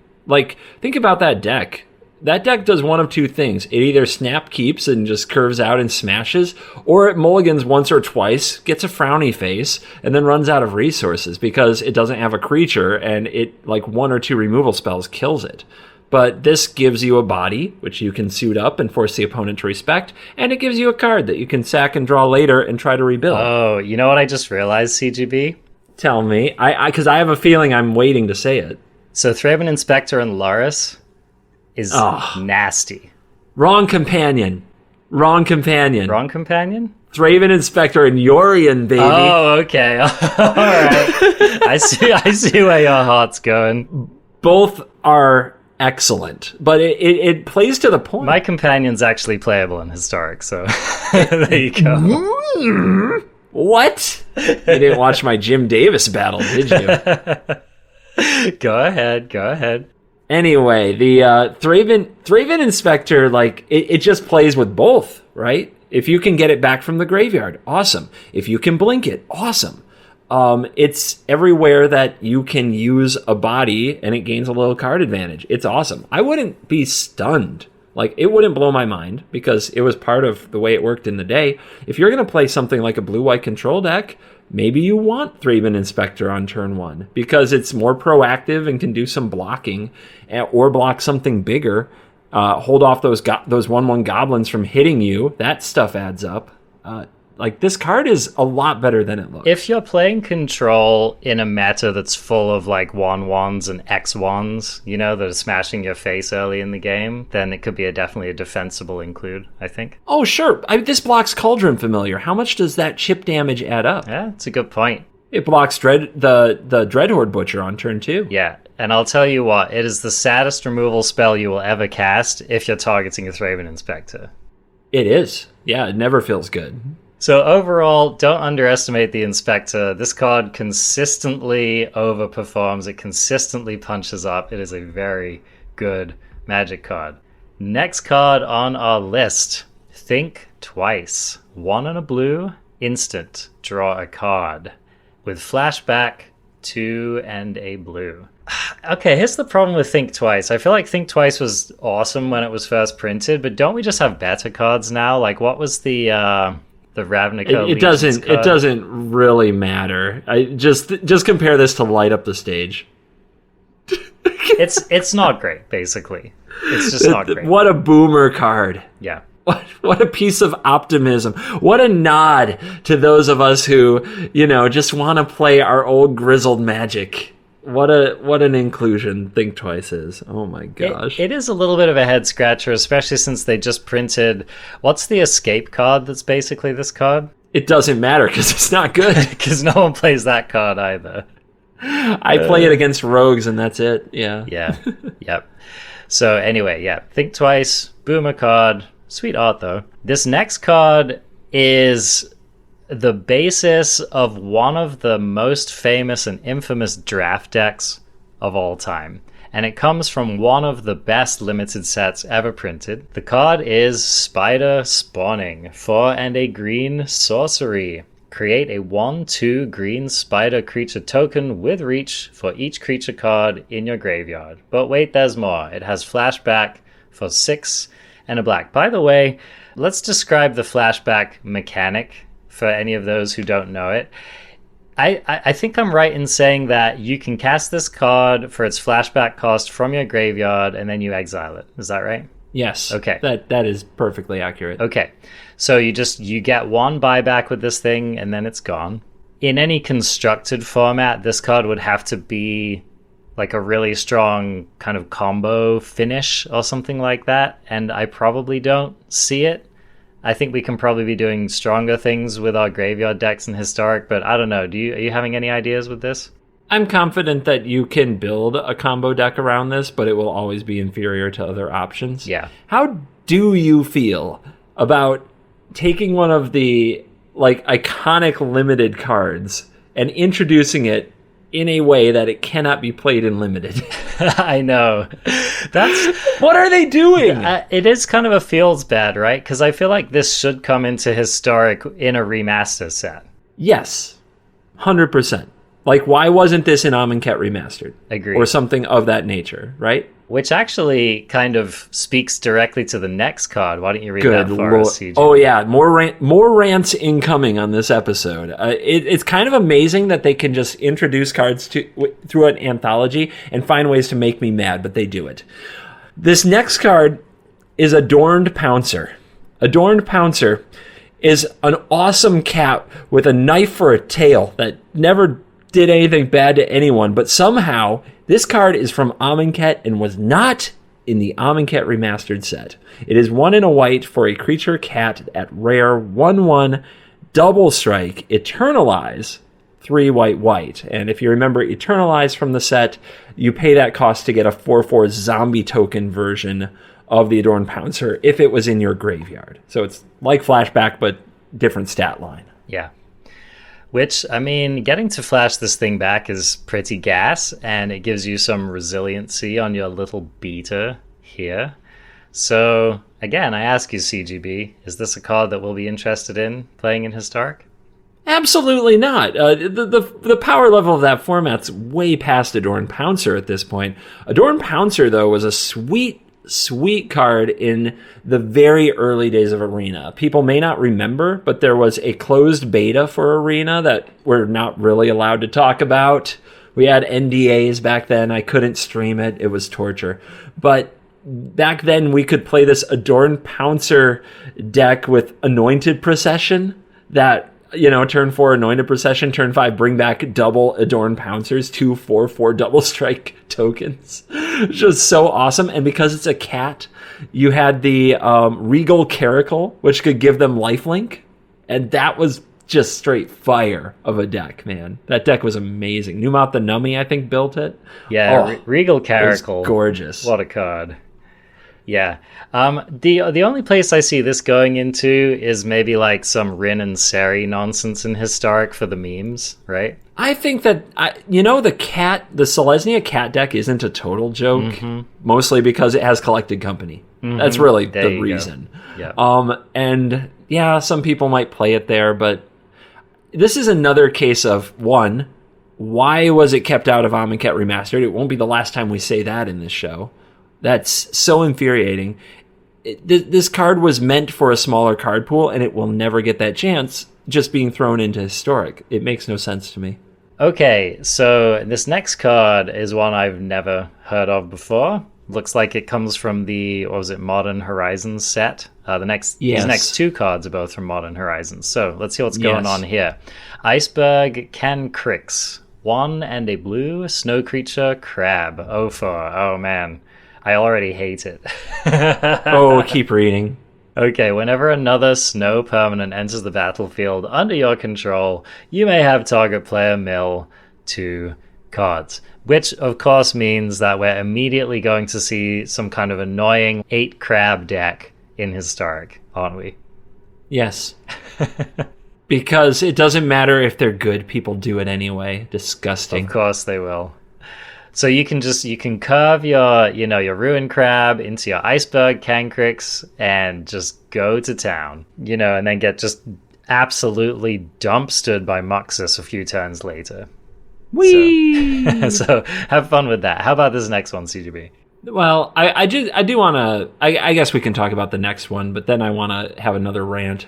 Think about that deck. That deck does one of two things. It either snap keeps and just curves out and smashes, or it mulligans once or twice, gets a frowny face, and then runs out of resources because it doesn't have a creature and it 1 or 2 removal spells kills it. But this gives you a body, which you can suit up and force the opponent to respect, and it gives you a card that you can sack and draw later and try to rebuild. Oh, you know what I just realized, CGB? Tell me. Because I have a feeling I'm waiting to say it. So Thraben Inspector and Loris is nasty. Wrong companion. Wrong companion? Thraben Inspector and Yorion, baby. Oh, okay. All right. I see where your heart's going. Both are excellent, but it plays to the point. My companion's actually playable in Historic, so there you go. What? You didn't watch my Jim Davis battle, did you? Go ahead. Anyway, the Thraben Inspector, it just plays with both, right? If you can get it back from the graveyard, awesome. If you can blink it, awesome. It's everywhere that you can use a body and it gains a little card advantage. It's awesome. I wouldn't be stunned. Like, it wouldn't blow my mind because it was part of the way it worked in the day. If you're going to play something like a blue-white control deck, maybe you want Thraben Inspector on turn 1 because it's more proactive and can do some blocking or block something bigger. Hold off those 1/1 goblins from hitting you. That stuff adds up. Like, this card is a lot better than it looks. If you're playing control in a meta that's full of like 1/1s and X1s, you know, that are smashing your face early in the game, then it could be definitely a defensible include, I think. Oh, sure. This blocks Cauldron Familiar. How much does that chip damage add up? Yeah, it's a good point. It blocks the Dreadhorde Butcher on turn 2. Yeah, and I'll tell you what, it is the saddest removal spell you will ever cast if you're targeting a Thraben Inspector. It is. Yeah, it never feels good. So overall, don't underestimate the Inspector. This card consistently overperforms. It consistently punches up. It is a very good Magic card. Next card on our list, Think Twice. 1 and a blue, instant, draw a card. With flashback, 2 and a blue. Okay, here's the problem with Think Twice. I feel like Think Twice was awesome when it was first printed, but don't we just have better cards now? Like, what was the Ravnica? It doesn't really matter. I just compare this to Light Up the Stage. It's not great, basically. It's just not great. What a boomer card. Yeah. What a piece of optimism. What a nod to those of us who, just want to play our old grizzled Magic. What an inclusion Think Twice is. Oh my gosh. It is a little bit of a head scratcher, especially since they just printed... What's the escape card that's basically this card? It doesn't matter because it's not good. Because no one plays that card either. I play it against rogues and that's it. Yeah. Yeah. Yep. So anyway, yeah. Think Twice, boomer card. Sweet art, though. This next card is the basis of one of the most famous and infamous draft decks of all time. And it comes from one of the best limited sets ever printed. The card is Spider Spawning. 4 and a green sorcery. Create a 1/2 green spider creature token with reach for each creature card in your graveyard. But wait, there's more. It has flashback for 6 and a black. By the way, let's describe the flashback mechanic for any of those who don't know it. I think I'm right in saying that you can cast this card for its flashback cost from your graveyard and then you exile it. Is that right? Yes. Okay. That is perfectly accurate. Okay. So you get 1 buyback with this thing and then it's gone. In any constructed format, this card would have to be like a really strong kind of combo finish or something like that, and I probably don't see it. I think we can probably be doing stronger things with our graveyard decks in Historic, but I don't know. Are you having any ideas with this? I'm confident that you can build a combo deck around this, but it will always be inferior to other options. Yeah. How do you feel about taking one of the iconic limited cards and introducing it in a way that it cannot be played in limited? I know. What are they doing? It is kind of a feels bad, right? Because I feel like this should come into Historic in a remaster set. Yes, 100%. Like, why wasn't this in Amonkhet Remastered? Agreed. Or something of that nature, right? Which actually kind of speaks directly to the next card. Why don't you read that for us, CJ? Oh, yeah. More rants incoming on this episode. It's kind of amazing that they can just introduce cards through an anthology and find ways to make me mad, but they do it. This next card is Adorned Pouncer. Adorned Pouncer is an awesome cat with a knife for a tail that never did anything bad to anyone, but somehow this card is from Amonkhet and was not in the Amonkhet Remastered set. It is 1 and a white for a creature cat at rare 1/1 double strike, Eternalize, 3 white. And if you remember Eternalize from the set, you pay that cost to get a 4/4 zombie token version of the Adorned Pouncer if it was in your graveyard. So it's like Flashback, but different stat line. Yeah. Which, I mean, getting to flash this thing back is pretty gas, and it gives you some resiliency on your little beta here. So, again, I ask you, CGB, is this a card that we'll be interested in playing in Historic? Absolutely not. The power level of that format's way past Adorn Pouncer at this point. Adorn Pouncer, though, was a sweet card in the very early days of Arena. People may not remember, but there was a closed beta for Arena that we're not really allowed to talk about. We had NDAs back then. I couldn't stream it. It was torture. But back then, we could play this Adorn Pouncer deck with Anointed Procession that, turn 4 Anointed Procession, turn 5 bring back double Adorn Pouncers, 2/4/4 double strike tokens. It's just so awesome. And because it's a cat, you had the Regal Caracal, which could give them lifelink. And that was just straight fire of a deck, man. That deck was amazing. Numouth the Nummy, I think, built it. Yeah, Regal Caracal. Gorgeous. What a card. Yeah. The only place I see this going into is maybe like some Rin and Seri nonsense in Historic for the memes, right? I think that, the Selesnya cat deck isn't a total joke, mostly because it has Collected Company. That's really the reason. Yeah. And yeah, some people might play it there, but this is another case of, one, why was it kept out of Amonkhet Remastered? It won't be the last time we say that in this show. That's so infuriating. This card was meant for a smaller card pool, and it will never get that chance just being thrown into Historic. It makes no sense to me. Okay, so this next card is one I've never heard of before. Looks like it comes from the, Modern Horizons set. These next two cards are both from Modern Horizons. So let's see what's going on here. Iceberg Cancrix. 1 and a blue snow creature crab. 0/4. Oh man. I already hate it. Keep reading. Okay, whenever another snow permanent enters the battlefield under your control, you may have target player mill 2 cards. Which, of course, means that we're immediately going to see some kind of annoying 8 crab deck in Historic, aren't we? Yes. Because it doesn't matter if they're good, people do it anyway. Disgusting. Of course they will. So you can curve your Ruin Crab into your Iceberg Cancrix and just go to town, and then get just absolutely dumpstered by Muxus a few turns later. Whee! So have fun with that. How about this next one, CGB? Well, I do want to. I guess we can talk about the next one, but then I want to have another rant.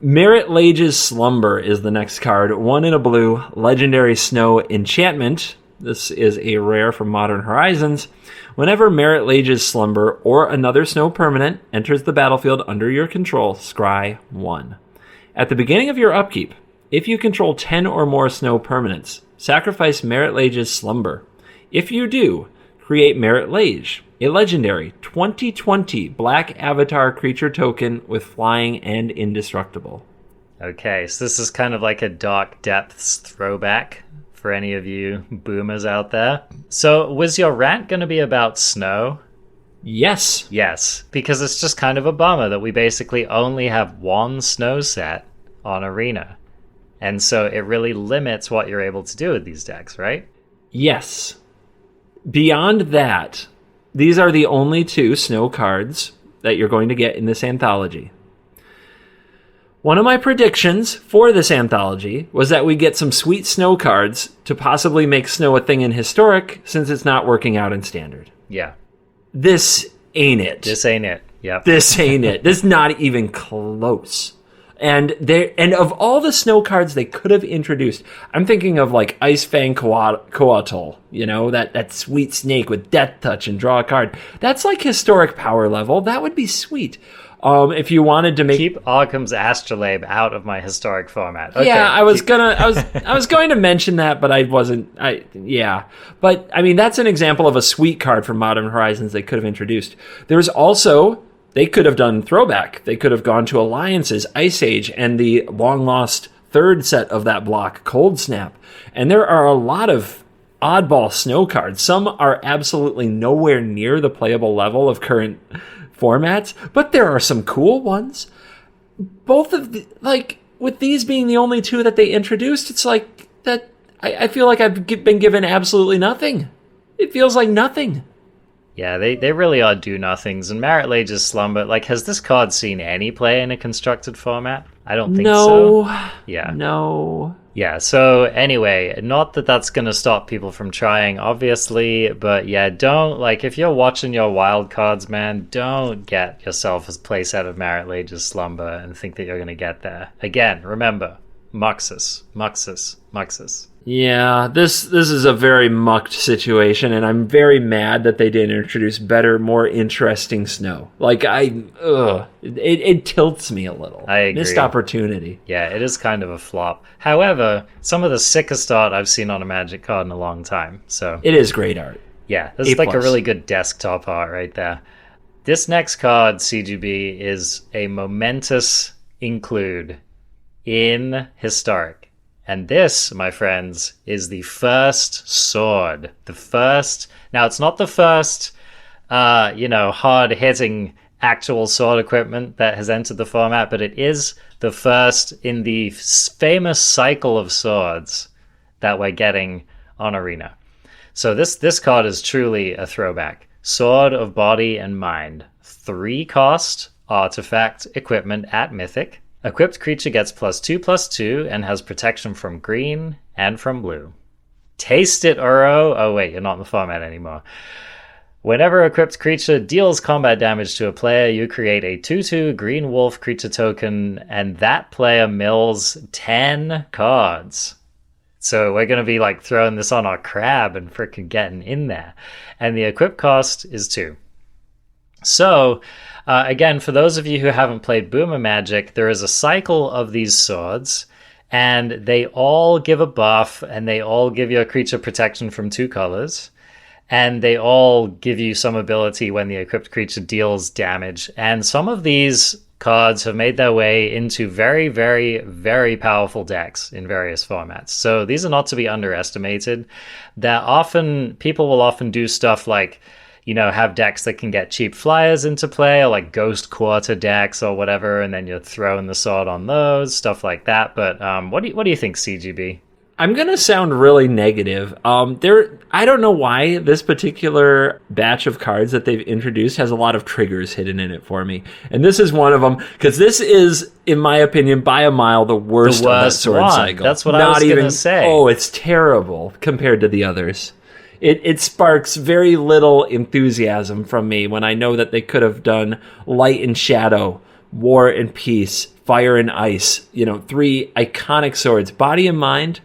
Merit Lage's Slumber is the next card. 1 in a blue, legendary snow enchantment. This is a rare from Modern Horizons. Whenever Merit Lage's Slumber or another snow permanent enters the battlefield under your control, scry 1. At the beginning of your upkeep, if you control 10 or more snow permanents, sacrifice Merit Lage's Slumber. If you do, create Merit Lage, a legendary 2020 black avatar creature token with flying and indestructible. Okay, so this is kind of like a Dark Depths throwback for any of you boomers out there. So was your rant going to be about snow? Yes. Yes, because it's just kind of a bummer that we basically only have one snow set on Arena. And so it really limits what you're able to do with these decks, right? Yes. Beyond that, these are the only 2 snow cards that you're going to get in this anthology. One of my predictions for this anthology was that we get some sweet snow cards to possibly make snow a thing in Historic, since it's not working out in Standard. Yeah. This ain't it. This ain't it. Yep. This ain't it. This is not even close. And of all the snow cards they could have introduced, I'm thinking of like Ice Fang Coatl, that sweet snake with Death Touch and draw a card. That's like Historic power level. That would be sweet. If you wanted to keep Arkham's Astrolabe out of my Historic format. Okay, yeah, I was going to mention that, but I wasn't. But I mean, that's an example of a sweet card from Modern Horizons they could have introduced. There's also, they could have done throwback. They could have gone to Alliances, Ice Age, and the long lost third set of that block, Cold Snap. And there are a lot of oddball snow cards. Some are absolutely nowhere near the playable level of current formats, but there are some cool ones. Both of the, with these being the only 2 that they introduced, it's like that. I feel like I've been given absolutely nothing. It feels like nothing. Yeah, they really are do-nothings. And Merit Lage's Slumber, has this card seen any play in a constructed format? I don't think so. Yeah. No. Yeah, so anyway, not that that's going to stop people from trying, obviously, but yeah, don't, like, if you're watching your wild cards, man, don't get yourself a playset of Merit Lage's Slumber and think that you're going to get there. Again, remember, Muxus, Muxus, Muxus. Yeah, this is a very mucked situation, and I'm very mad that they didn't introduce better, more interesting snow. Like, it tilts me a little. I agree. Missed opportunity. Yeah, it is kind of a flop. However, some of the sickest art I've seen on a Magic card in a long time. So it is great art. Yeah, this is like a really good desktop art right there. This next card, CGB, is a momentous include in Historic. And this, my friends, is the first sword. The first... Now, it's not the first, hard-hitting actual sword equipment that has entered the format, but it is the first in the famous cycle of swords that we're getting on Arena. So this card is truly a throwback. Sword of Body and Mind. 3-cost artifact equipment at Mythic. Equipped creature gets +2/+2 and has protection from green and from blue. Taste it, Uro. Oh, wait, you're not in the format anymore. Whenever a equipped creature deals combat damage to a player, you create a 2/2 green wolf creature token, and that player mills 10 cards. So we're going to be like throwing this on our crab and freaking getting in there. And the equip cost is 2. So... again, for those of you who haven't played Boomer Magic, there is a cycle of these swords, and they all give a buff, and they all give your creature protection from 2 colors, and they all give you some ability when the equipped creature deals damage. And some of these cards have made their way into very, very, very powerful decks in various formats. So these are not to be underestimated. People will often do stuff like, have decks that can get cheap flyers into play, or like Ghost Quarter decks or whatever, and then you're throwing the sword on those, stuff like that. But what do you think, CGB? I'm going to sound really negative. I don't know why this particular batch of cards that they've introduced has a lot of triggers hidden in it for me. And this is one of them, because this is, in my opinion, by a mile, the worst of that sword cycle. That's what I was going to say. Oh, it's terrible compared to the others. It sparks very little enthusiasm from me when I know that they could have done Light and Shadow, War and Peace, Fire and Ice, 3 iconic swords. Body and Mind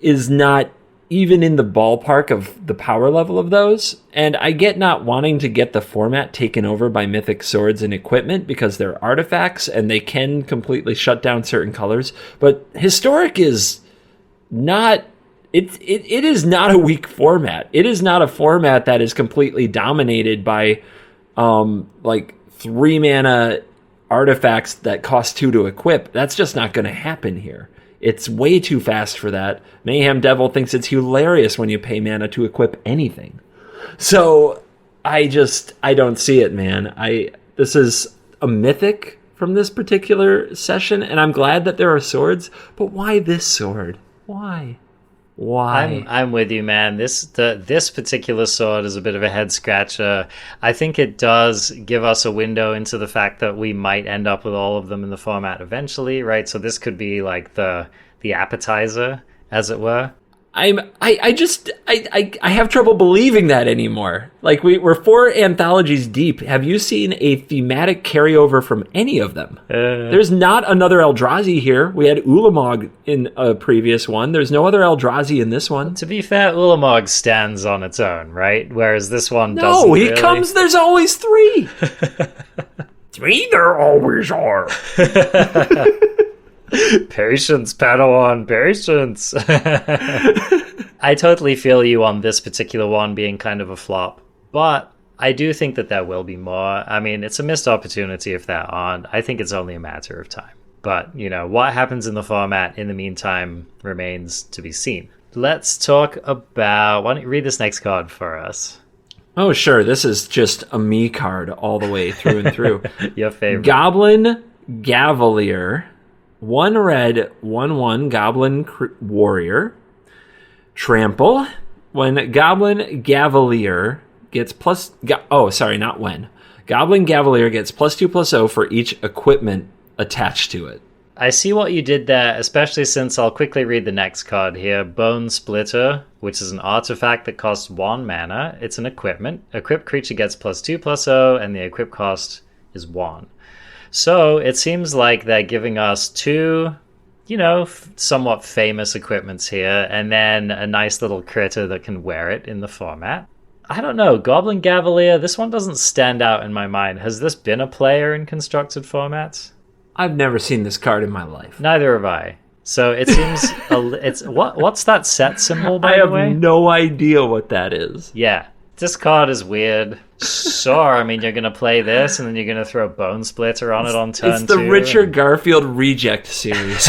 is not even in the ballpark of the power level of those. And I get not wanting to get the format taken over by Mythic swords and equipment because they're artifacts and they can completely shut down certain colors. But Historic is not... It is not a weak format. It is not a format that is completely dominated by 3 mana artifacts that cost 2 to equip. That's just not going to happen here. It's way too fast for that. Mayhem Devil thinks it's hilarious when you pay mana to equip anything. So I don't see it, man. This is a Mythic from this particular session, and I'm glad that there are swords, but why this sword? Why? I'm with you, man. This particular sword is a bit of a head scratcher. I think it does give us a window into the fact that we might end up with all of them in the format eventually, right? So this could be like the appetizer, as it were. I have trouble believing that anymore. Like, we're 4 anthologies deep. Have you seen a thematic carryover from any of them? There's not another Eldrazi here. We had Ulamog in a previous one. There's no other Eldrazi in this one. To be fair, Ulamog stands on its own, right? Whereas this one doesn't. No, he comes, there's always 3. 3 there always are. Patience, Padawan, patience. I totally feel you on this particular one being kind of a flop, but I do think that there will be more. I mean, it's a missed opportunity if there aren't. I think it's only a matter of time. But, what happens in the format in the meantime remains to be seen. Let's talk about... Why don't you read this next card for us? Oh, sure. This is just a me card all the way through and through. Your favorite. Goblin Gavalier. 1 red, 1/1 Goblin Warrior. Trample. When Goblin Gavalier gets Goblin Gavalier gets +2/+0 for each equipment attached to it. I see what you did there, especially since I'll quickly read the next card here. Bone Splitter, which is an artifact that costs 1 mana. It's an equipment. Equipped creature gets +2/+0, and the equip cost is 1. So it seems like they're giving us 2, somewhat famous equipments here, and then a nice little critter that can wear it in the format. I don't know. Goblin Gavalier, this one doesn't stand out in my mind. Has this been a player in constructed formats? I've never seen this card in my life. Neither have I. So it seems what's that set symbol, by the way? I have no idea what that is. Yeah. This card is weird. Sure, I mean, you're going to play this, and then you're going to throw Bone Splitter on it on turn 2. It's the Richard Garfield Reject series.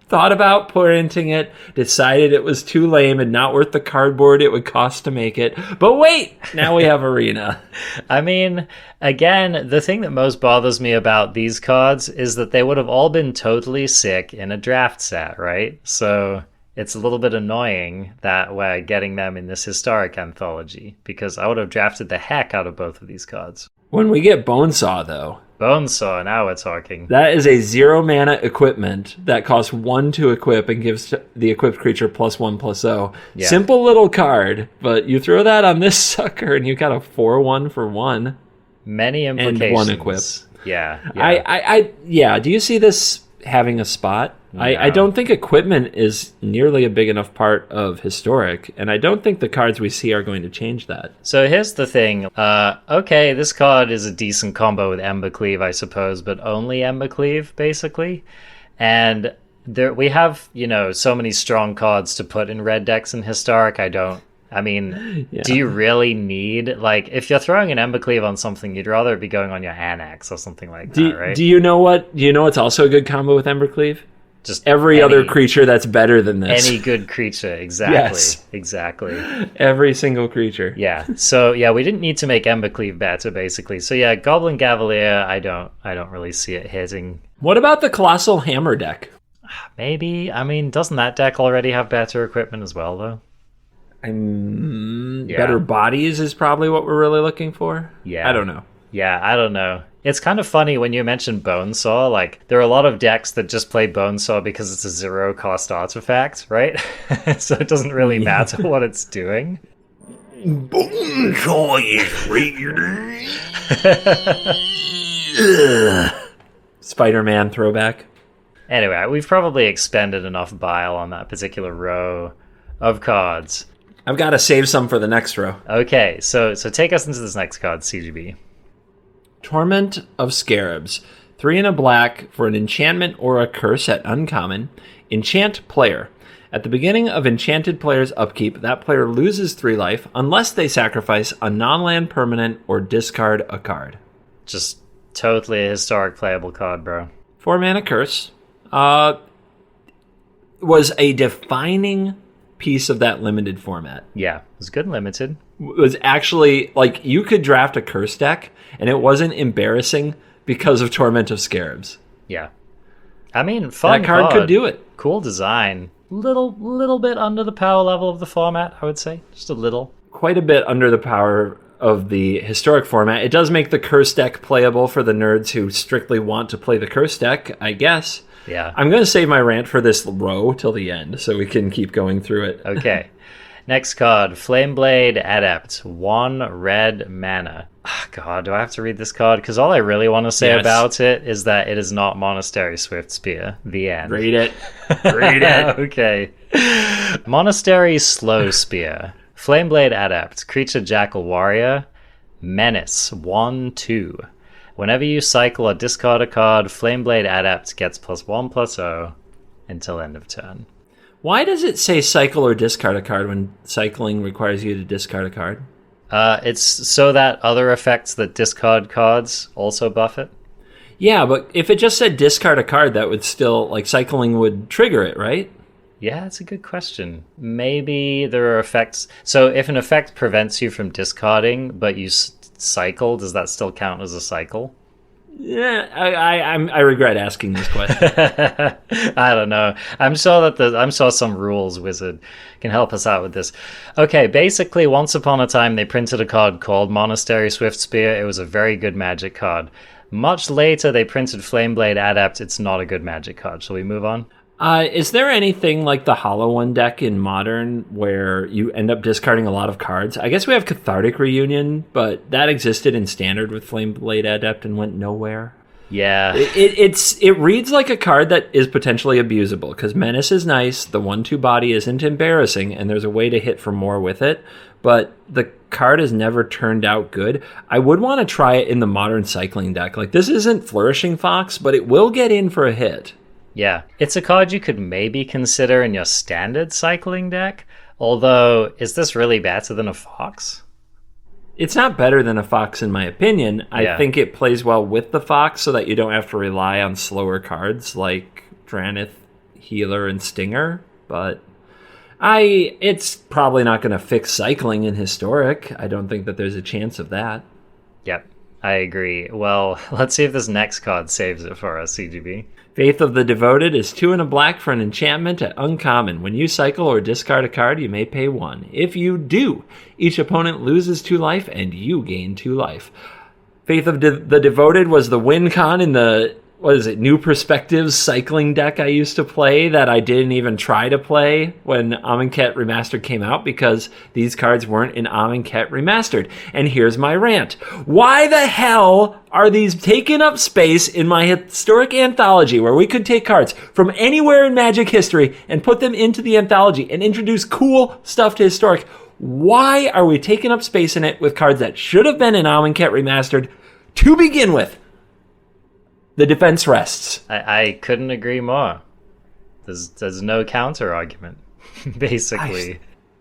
Thought about printing it, decided it was too lame and not worth the cardboard it would cost to make it. But wait, now we have Arena. I mean, again, the thing that most bothers me about these cards is that they would have all been totally sick in a draft set, right? So it's a little bit annoying that we're getting them in this Historic Anthology, because I would have drafted the heck out of both of these cards. When we get Bonesaw, though... Bonesaw, now we're talking. That is a 0 mana equipment that costs 1 to equip and gives the equipped creature +1/+0. Yeah. Simple little card, but you throw that on this sucker and you got a 4/1 for 1. Many implications. And 1 equip. Yeah. Do you see this having a spot? No. I don't think equipment is nearly a big enough part of Historic, and I don't think the cards we see are going to change that. So here's the thing. Okay, this card is a decent combo with Embercleave, I suppose, but only Embercleave, basically. And we have, so many strong cards to put in red decks in Historic. Do you really need, if you're throwing an Embercleave on something, you'd rather it be going on your Annex or something like that, right? Do you know what's also a good combo with Embercleave? Just every other creature that's better than this. Any good creature, exactly. Yes. Exactly. Every single creature. Yeah. So we didn't need to make Embercleave better, basically. So yeah, Goblin Gavalier, I don't really see it hitting. What about the Colossal Hammer deck? Maybe. I mean, doesn't that deck already have better equipment as well, though? Better bodies is probably what we're really looking for. Yeah. I don't know. Yeah, I don't know. It's kind of funny when you mention Bonesaw. There are a lot of decks that just play Bonesaw because it's a 0-cost artifact, right? So it doesn't really matter what it's doing. Bonesaw is Spider-Man throwback. Anyway, we've probably expended enough bile on that particular row of cards. I've got to save some for the next row. Okay, so take us into this next card, CGB. Torment of Scarabs. 3 and a black for an enchantment or a curse at uncommon. Enchant player. At the beginning of enchanted player's upkeep, that player loses 3 life unless they sacrifice a non-land permanent or discard a card. Just totally a Historic playable card, bro. 4 mana curse. Was a defining piece of that limited format. Yeah, it was good and limited. It was actually, you could draft a curse deck, and it wasn't embarrassing because of Torment of Scarabs. Yeah. I mean, fun that card could do it. Cool design. Little bit under the power level of the format, I would say. Just a little. Quite a bit under the power of the Historic format. It does make the curse deck playable for the nerds who strictly want to play the curse deck, I guess. Yeah. I'm going to save my rant for this row till the end so we can keep going through it. Okay. Next card, Flameblade Adept, 1 red mana. Oh, God, do I have to read this card? Because all I really want to say about it is that it is not Monastery Swiftspear. The end. Read it. Read it. Okay. Monastery Slow Spear. Flameblade Adept, creature Jackal Warrior, Menace, 1/2. Whenever you cycle or discard a card, Flameblade Adept gets +1/+0 until end of turn. Why does it say cycle or discard a card when cycling requires you to discard a card? It's so that other effects that discard cards also buff it. Yeah, but if it just said discard a card, that would still, cycling would trigger it, right? Yeah, that's a good question. Maybe there are effects. So if an effect prevents you from discarding, but you cycle, does that still count as a cycle? Yeah, I regret asking this question. I don't know. I'm sure some rules wizard can help us out with this. Okay, basically, once upon a time, they printed a card called Monastery Swiftspear. It was a very good Magic card. Much later, they printed Flameblade Adept. It's not a good Magic card. Shall we move on? Is there anything like the Hollow One deck in Modern where you end up discarding a lot of cards? I guess we have Cathartic Reunion, but that existed in Standard with Flameblade Adept and went nowhere. Yeah. It reads like a card that is potentially abusable, because Menace is nice, the 1/2 body isn't embarrassing, and there's a way to hit for more with it, but the card has never turned out good. I would want to try it in the Modern Cycling deck. Like, this isn't Flourishing Fox, but it will get in for a hit. Yeah, it's a card you could maybe consider in your standard cycling deck, although is this really better than a Fox? It's not better than a Fox in my opinion. I think it plays well with the Fox so that you don't have to rely on slower cards like Dranith, Healer, and Stinger, but it's probably not going to fix cycling in Historic. I don't think that there's a chance of that. Yep, I agree. Well, let's see if this next card saves it for us, CGB. Faith of the Devoted is 2 and a black for an enchantment at uncommon. When you cycle or discard a card, you may pay 1. If you do, each opponent loses 2 life and you gain 2 life. Faith of the Devoted was the win con in the, New Perspectives cycling deck I used to play that I didn't even try to play when Amonkhet Remastered came out because these cards weren't in Amonkhet Remastered. And here's my rant. Why the hell are these taking up space in my Historic Anthology where we could take cards from anywhere in Magic history and put them into the anthology and introduce cool stuff to Historic? Why are we taking up space in it with cards that should have been in Amonkhet Remastered to begin with? The defense rests. I couldn't agree more. There's no counter argument, basically.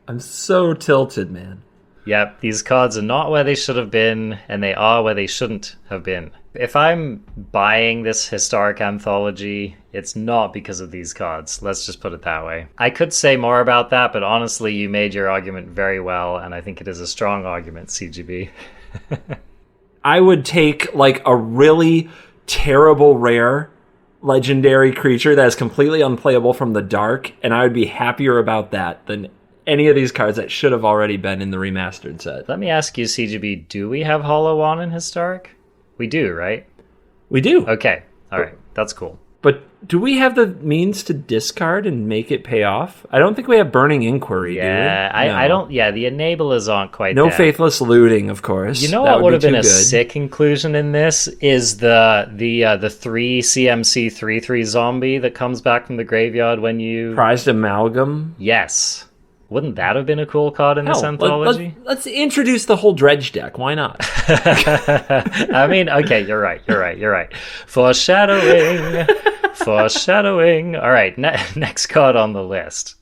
I'm so tilted, man. Yep, these cards are not where they should have been, and they are where they shouldn't have been. If I'm buying this Historic Anthology, it's not because of these cards. Let's just put it that way. I could say more about that, but honestly, you made your argument very well, and I think it is a strong argument, CGB. I would take, like, a really terrible rare legendary creature that is completely unplayable from the dark, and I would be happier about that than any of these cards that should have already been in the remastered set. Let me ask you, CGB, do we have Hollow One in Historic? We do, right? We do. Okay, alright, that's cool. But do we have the means to discard and make it pay off? I don't think we have Burning Inquiry, do we? I don't. Yeah, the enablers aren't quite no there. Faithless Looting, of course. You know what would have been a sick inclusion in this is the 3 CMC 3/3 zombie that comes back from the graveyard when you... Prized Amalgam? Yes. Wouldn't that have been a cool card in this anthology? Let's introduce the whole Dredge deck. Why not? I mean, okay, you're right. Foreshadowing. All right, next card on the list.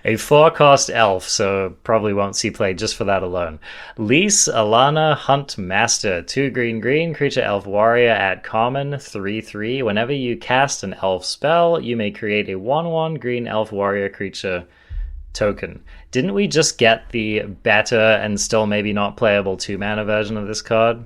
A 4-cost elf, so probably won't see play just for that alone. Lys Alana Hunt Master, 2 green, creature elf warrior at common, 3/3. Whenever you cast an elf spell, you may create a 1/1 green elf warrior creature token. Didn't we just get the better and still maybe not playable 2-mana version of this card?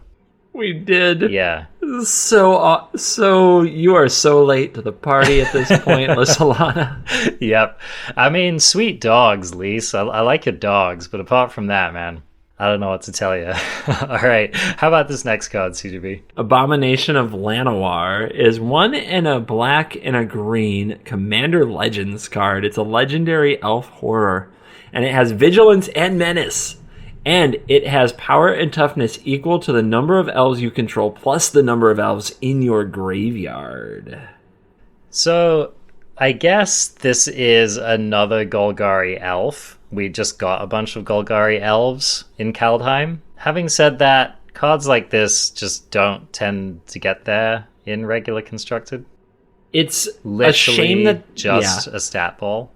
We did. Yeah. So you are so late to the party at this point, Alana. Yep. I mean, sweet dogs, Lys. I like your dogs, but apart from that, man, I don't know what to tell you. All right. How about this next card, CGB? Abomination of Llanowar is 1 and a black and a green Commander Legends card. It's a legendary elf horror, and it has vigilance and menace. And it has power and toughness equal to the number of elves you control plus the number of elves in your graveyard. So, I guess this is another Golgari elf. We just got a bunch of Golgari elves in Kaldheim. Having said that, cards like this just don't tend to get there in regular constructed. It's literally a shame that just a stat ball.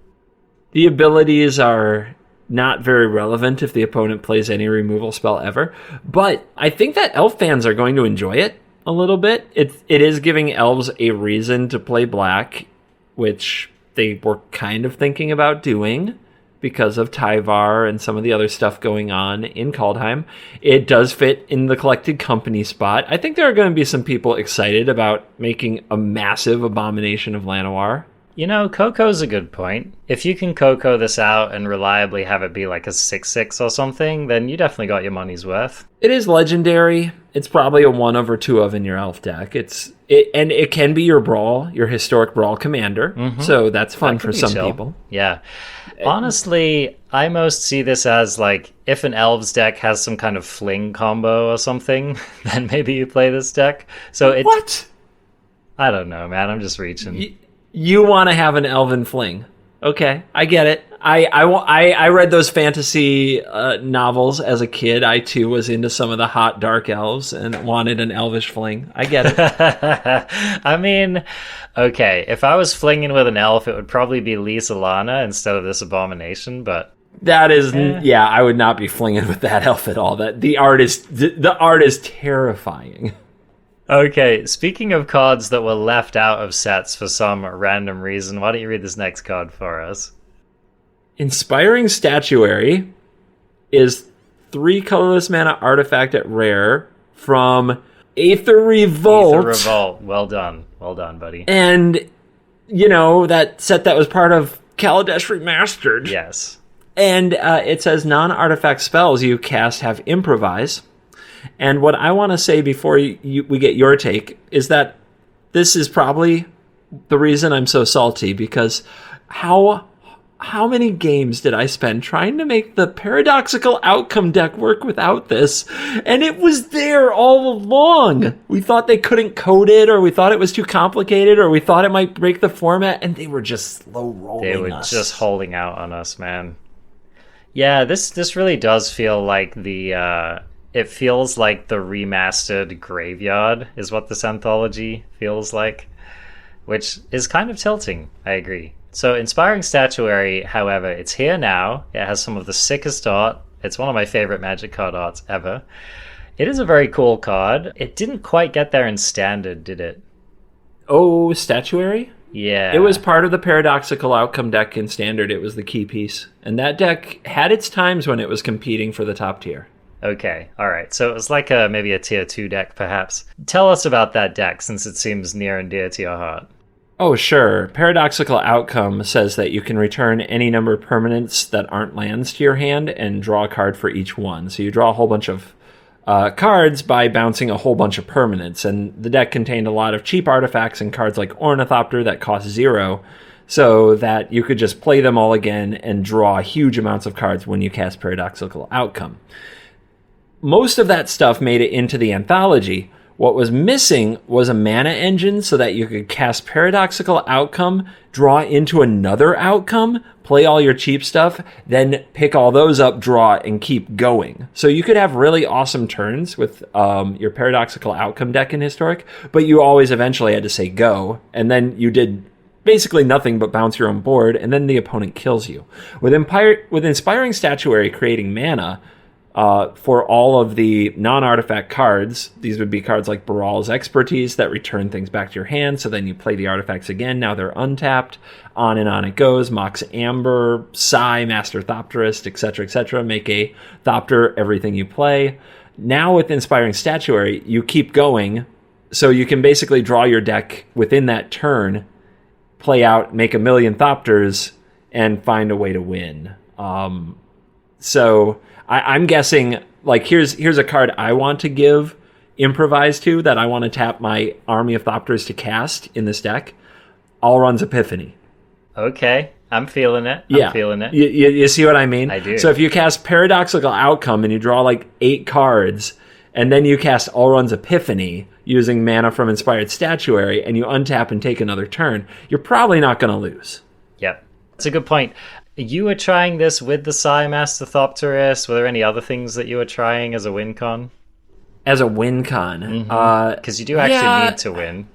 The abilities are not very relevant if the opponent plays any removal spell ever. But I think that elf fans are going to enjoy it a little bit. It is giving elves a reason to play black, which they were kind of thinking about doing because of Tyvar and some of the other stuff going on in Kaldheim. It does fit in the collected company spot. I think there are going to be some people excited about making a massive Abomination of Llanowar. You know, Coco's a good point. If you can Coco this out and reliably have it be like a 6/6 or something, then you definitely got your money's worth. It is legendary. It's probably a 1 of or 2 of in your elf deck. And it can be your brawl, your historic brawl commander. So that's fun for some people. Yeah. Honestly, I most see this as like if an elves deck has some kind of fling combo or something, then maybe you play this deck. So it. What? I don't know, man. I'm just reaching. You want to have an elven fling. Okay, I get it. I read those fantasy novels as a kid. I, too, was into some of the hot dark elves and wanted an elvish fling. I get it. I mean, okay, if I was flinging with an elf, it would probably be Lisa Lana instead of this abomination, but... That is... Yeah, I would not be flinging with that elf at all. The art is terrifying. Okay, speaking of cards that were left out of sets for some random reason, why don't you read this next card for us? Inspiring Statuary is 3 colorless mana artifact at rare from Aether Revolt. Aether Revolt. Well done, buddy. And, you know, that set that was part of Kaladesh Remastered. Yes. And it says non-artifact spells you cast have improvise. And what I want to say before we get your take is that this is probably the reason I'm so salty, because how many games did I spend trying to make the Paradoxical Outcome deck work without this? And it was there all along. We thought they couldn't code it, or we thought it was too complicated, or we thought it might break the format, and they were just slow rolling us. They were just holding out on us, man. Yeah, this really does feel like the... It feels like the remastered graveyard is what this anthology feels like, which is kind of tilting, I agree. So Inspiring Statuary, however, it's here now. It has some of the sickest art. It's one of my favorite Magic card arts ever. It is a very cool card. It didn't quite get there in Standard, did it? Oh, Statuary? Yeah. It was part of the Paradoxical Outcome deck in Standard. It was the key piece. And that deck had its times when it was competing for the top tier. Okay, all right. So it was like maybe a tier 2 deck, perhaps. Tell us about that deck, since it seems near and dear to your heart. Oh, sure. Paradoxical Outcome says that you can return any number of permanents that aren't lands to your hand and draw a card for each one. So you draw a whole bunch of cards by bouncing a whole bunch of permanents. And the deck contained a lot of cheap artifacts and cards like Ornithopter that cost 0, so that you could just play them all again and draw huge amounts of cards when you cast Paradoxical Outcome. Most of that stuff made it into the anthology. What was missing was a mana engine so that you could cast Paradoxical Outcome, draw into another outcome, play all your cheap stuff, then pick all those up, draw, and keep going. So you could have really awesome turns with your Paradoxical Outcome deck in Historic, but you always eventually had to say go, and then you did basically nothing but bounce your own board, and then the opponent kills you. With Inspiring Statuary creating mana, for all of the non-artifact cards, these would be cards like Baral's Expertise that return things back to your hand, so then you play the artifacts again, now they're untapped, on it goes, Mox Amber, Psy, Master Thopterist, etc., make a Thopter everything you play. Now with Inspiring Statuary, you keep going, so you can basically draw your deck within that turn, play out, make a million Thopters, and find a way to win. So... I'm guessing, like, here's a card I want to give Improvise to that I want to tap my Army of Thopters to cast in this deck. Allrun's Epiphany. Okay, I'm feeling it. Yeah. I'm feeling it. You see what I mean? I do. So if you cast Paradoxical Outcome and you draw, like, 8 cards, and then you cast Allrun's Epiphany using mana from Inspired Statuary, and you untap and take another turn, you're probably not going to lose. Yep. That's a good point. You were trying this with the Psy Master Thopterist. Were there any other things that you were trying as a win con? As a win con? Because you do actually need to win.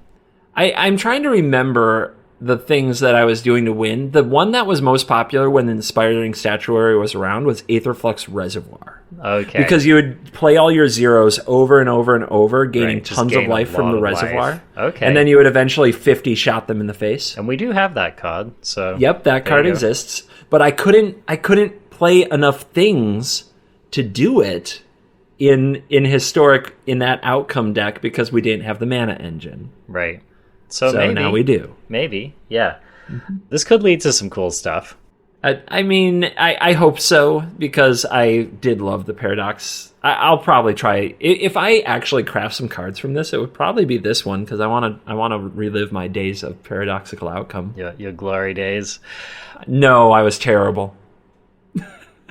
I'm trying to remember the things that I was doing to win. The one that was most popular when Inspiring Statuary was around was Aetherflux Reservoir. Okay. Because you would play all your zeros over and over and over, gaining tons of life from the reservoir. Okay. And then you would eventually 50 shot them in the face. And we do have that card, so... Yep, that card exists. But I couldn't play enough things to do it in Historic, in that outcome deck, because we didn't have the mana engine. Right. So maybe, now we do. Maybe, yeah. This could lead to some cool stuff. I mean, I hope so, because I did love the Paradox. I'll probably try. If I actually craft some cards from this, it would probably be this one, because I want to relive my days of Paradoxical Outcome. Your glory days. No, I was terrible.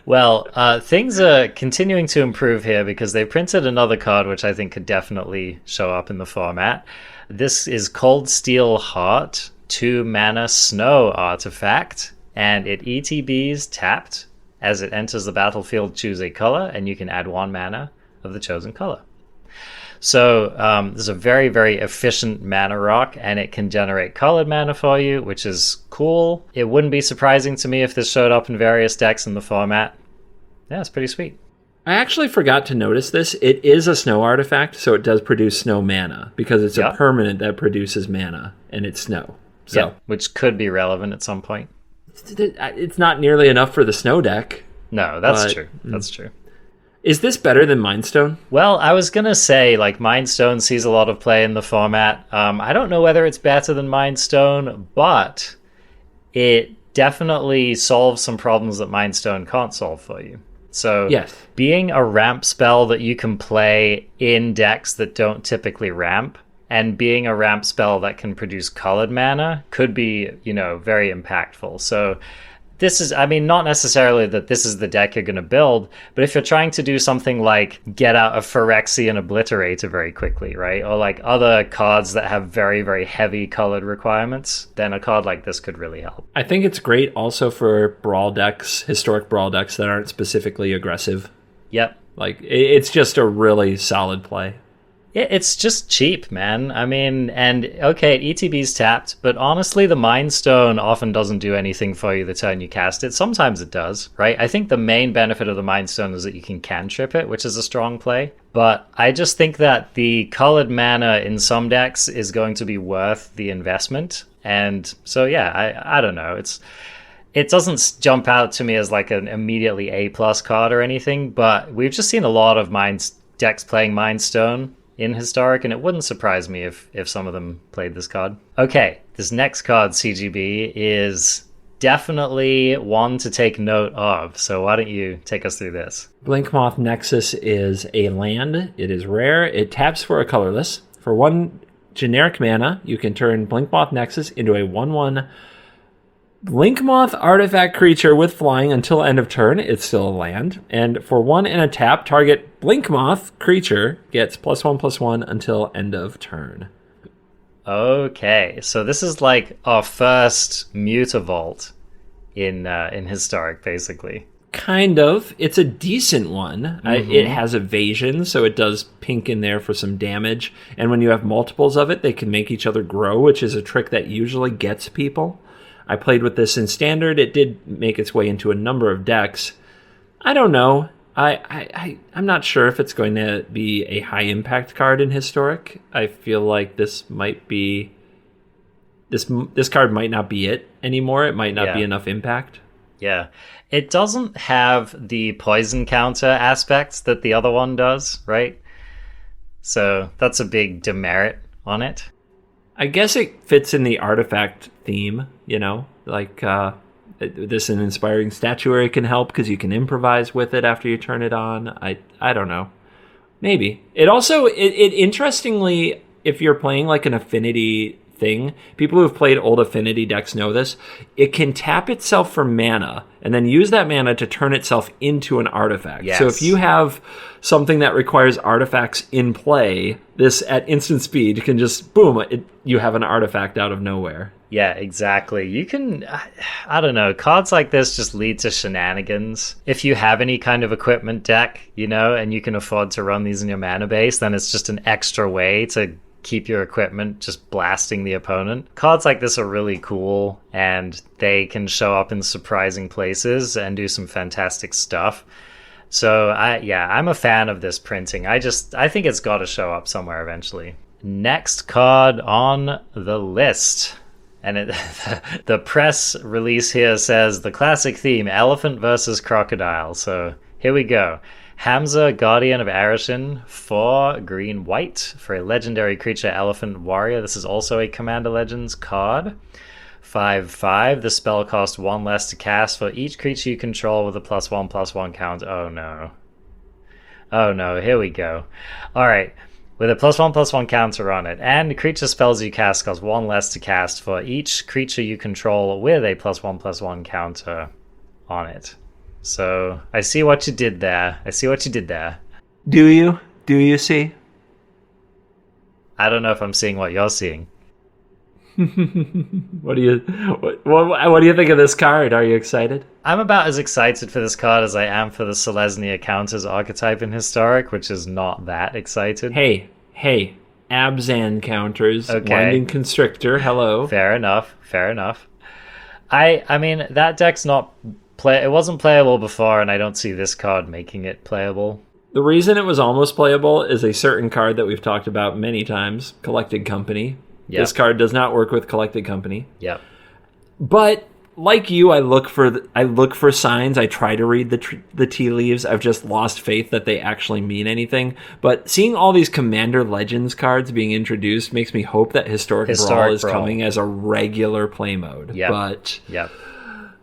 Well, things are continuing to improve here because they printed another card which I think could definitely show up in the format. This is Cold Steel Heart, 2 mana snow artifact, and it ETBs tapped. As it enters the battlefield, choose a color, and you can add 1 mana of the chosen color. So this is a very, very efficient mana rock, and it can generate colored mana for you, which is cool. It wouldn't be surprising to me if this showed up in various decks in the format. Yeah, it's pretty sweet. I actually forgot to notice this. It is a snow artifact, so it does produce snow mana, because it's a permanent that produces mana, and it's snow. So, yeah, which could be relevant at some point. It's not nearly enough for the snow deck. No, that's true. That's true. Is this better than Mindstone? Well, I was going to say, like, Mindstone sees a lot of play in the format. I don't know whether it's better than Mindstone, but it definitely solves some problems that Mindstone can't solve for you. So yes, being a ramp spell that you can play in decks that don't typically ramp, and being a ramp spell that can produce colored mana could be, very impactful. So this is, not necessarily that this is the deck you're going to build, but if you're trying to do something like get out a Phyrexian Obliterator very quickly, right? Or like other cards that have very, very heavy colored requirements, then a card like this could really help. I think it's great also for brawl decks, historic brawl decks that aren't specifically aggressive. Yep. Like, it's just a really solid play. It's just cheap, man. And okay, ETB's tapped, but honestly, the Mind Stone often doesn't do anything for you the turn you cast it. Sometimes it does, right? I think the main benefit of the Mind Stone is that you can cantrip it, which is a strong play. But I just think that the colored mana in some decks is going to be worth the investment. And so, yeah, I don't know. It doesn't jump out to me as like an immediately A+ card or anything, but we've just seen a lot of decks playing Mind Stone in Historic, and it wouldn't surprise me if some of them played this card. Okay, this next card, CGB, is definitely one to take note of, so why don't you take us through this? Blinkmoth Nexus is a land. It is rare. It taps for a colorless. For 1 generic mana, you can turn Blinkmoth Nexus into a 1/1 Blinkmoth artifact creature with flying until end of turn. It's still a land. And for 1 and a tap, target Blinkmoth creature gets +1/+1 until end of turn. Okay, so this is like our first Mutavault in Historic, basically. Kind of. It's a decent one. It has evasion, so it does pink in there for some damage. And when you have multiples of it, they can make each other grow, which is a trick that usually gets people. I played with this in Standard. It did make its way into a number of decks. I don't know. I'm not sure if it's going to be a high impact card in Historic. I feel like this might be... This card might not be it anymore. It might not be enough impact. Yeah. It doesn't have the poison counter aspects that the other one does, right? So that's a big demerit on it. I guess it fits in the artifact theme, like this an inspiring statuary can help because you can improvise with it after you turn it on. I don't know. Maybe. It also, it interestingly, if you're playing like an affinity thing, people who have played old affinity decks know this, it can tap itself for mana and then use that mana to turn itself into an artifact. Yes. So if you have something that requires artifacts in play, this at instant speed can just, boom, you have an artifact out of nowhere. Yeah, exactly. You can, I don't know, cards like this just lead to shenanigans. If you have any kind of equipment deck, and you can afford to run these in your mana base, then it's just an extra way to keep your equipment just blasting the opponent. Cards like this are really cool, and they can show up in surprising places and do some fantastic stuff. So I'm a fan of this printing. I think it's got to show up somewhere eventually. Next card on the list. And the press release here says the classic theme, elephant versus crocodile. So here we go. Hamza, Guardian of Arishin, 4 green-white for a legendary creature elephant warrior. This is also a Commander Legends card. 5/5. The spell costs 1 less to cast for each creature you control with a +1/+1 counter. Oh no. Oh no, here we go. Alright. With a +1/+1 counter on it, and the creature spells you cast cost 1 less to cast for each creature you control with a +1/+1 counter on it. So, I see what you did there. Do you? Do you see? I don't know if I'm seeing what you're seeing. What do you think of this card? Are you excited? I'm about as excited for this card as I am for the Selesnya counters archetype in Historic, which is not that excited. Hey, Abzan counters, Okay. Winding Constrictor, hello. Fair enough. I mean, that deck's not it wasn't playable before, and I don't see this card making it playable. The reason it was almost playable is a certain card that we've talked about many times, Collected Company. Yep. This card does not work with Collected Company. Yep. But like you, I look for signs. I try to read the tea leaves. I've just lost faith that they actually mean anything. But seeing all these Commander Legends cards being introduced makes me hope that Historic Brawl is coming as a regular play mode. Yep.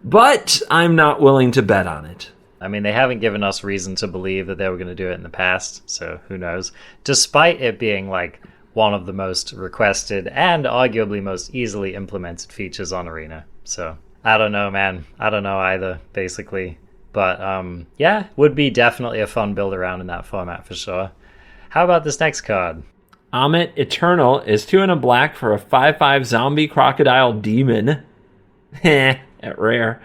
But I'm not willing to bet on it. I mean, they haven't given us reason to believe that they were going to do it in the past, so who knows. Despite it being like one of the most requested and arguably most easily implemented features on Arena. So I don't know, man. I don't know either, basically. But yeah, would be definitely a fun build around in that format for sure. How about this next card? Amit Eternal is 2 and a black for a 5/5 zombie crocodile demon. At rare.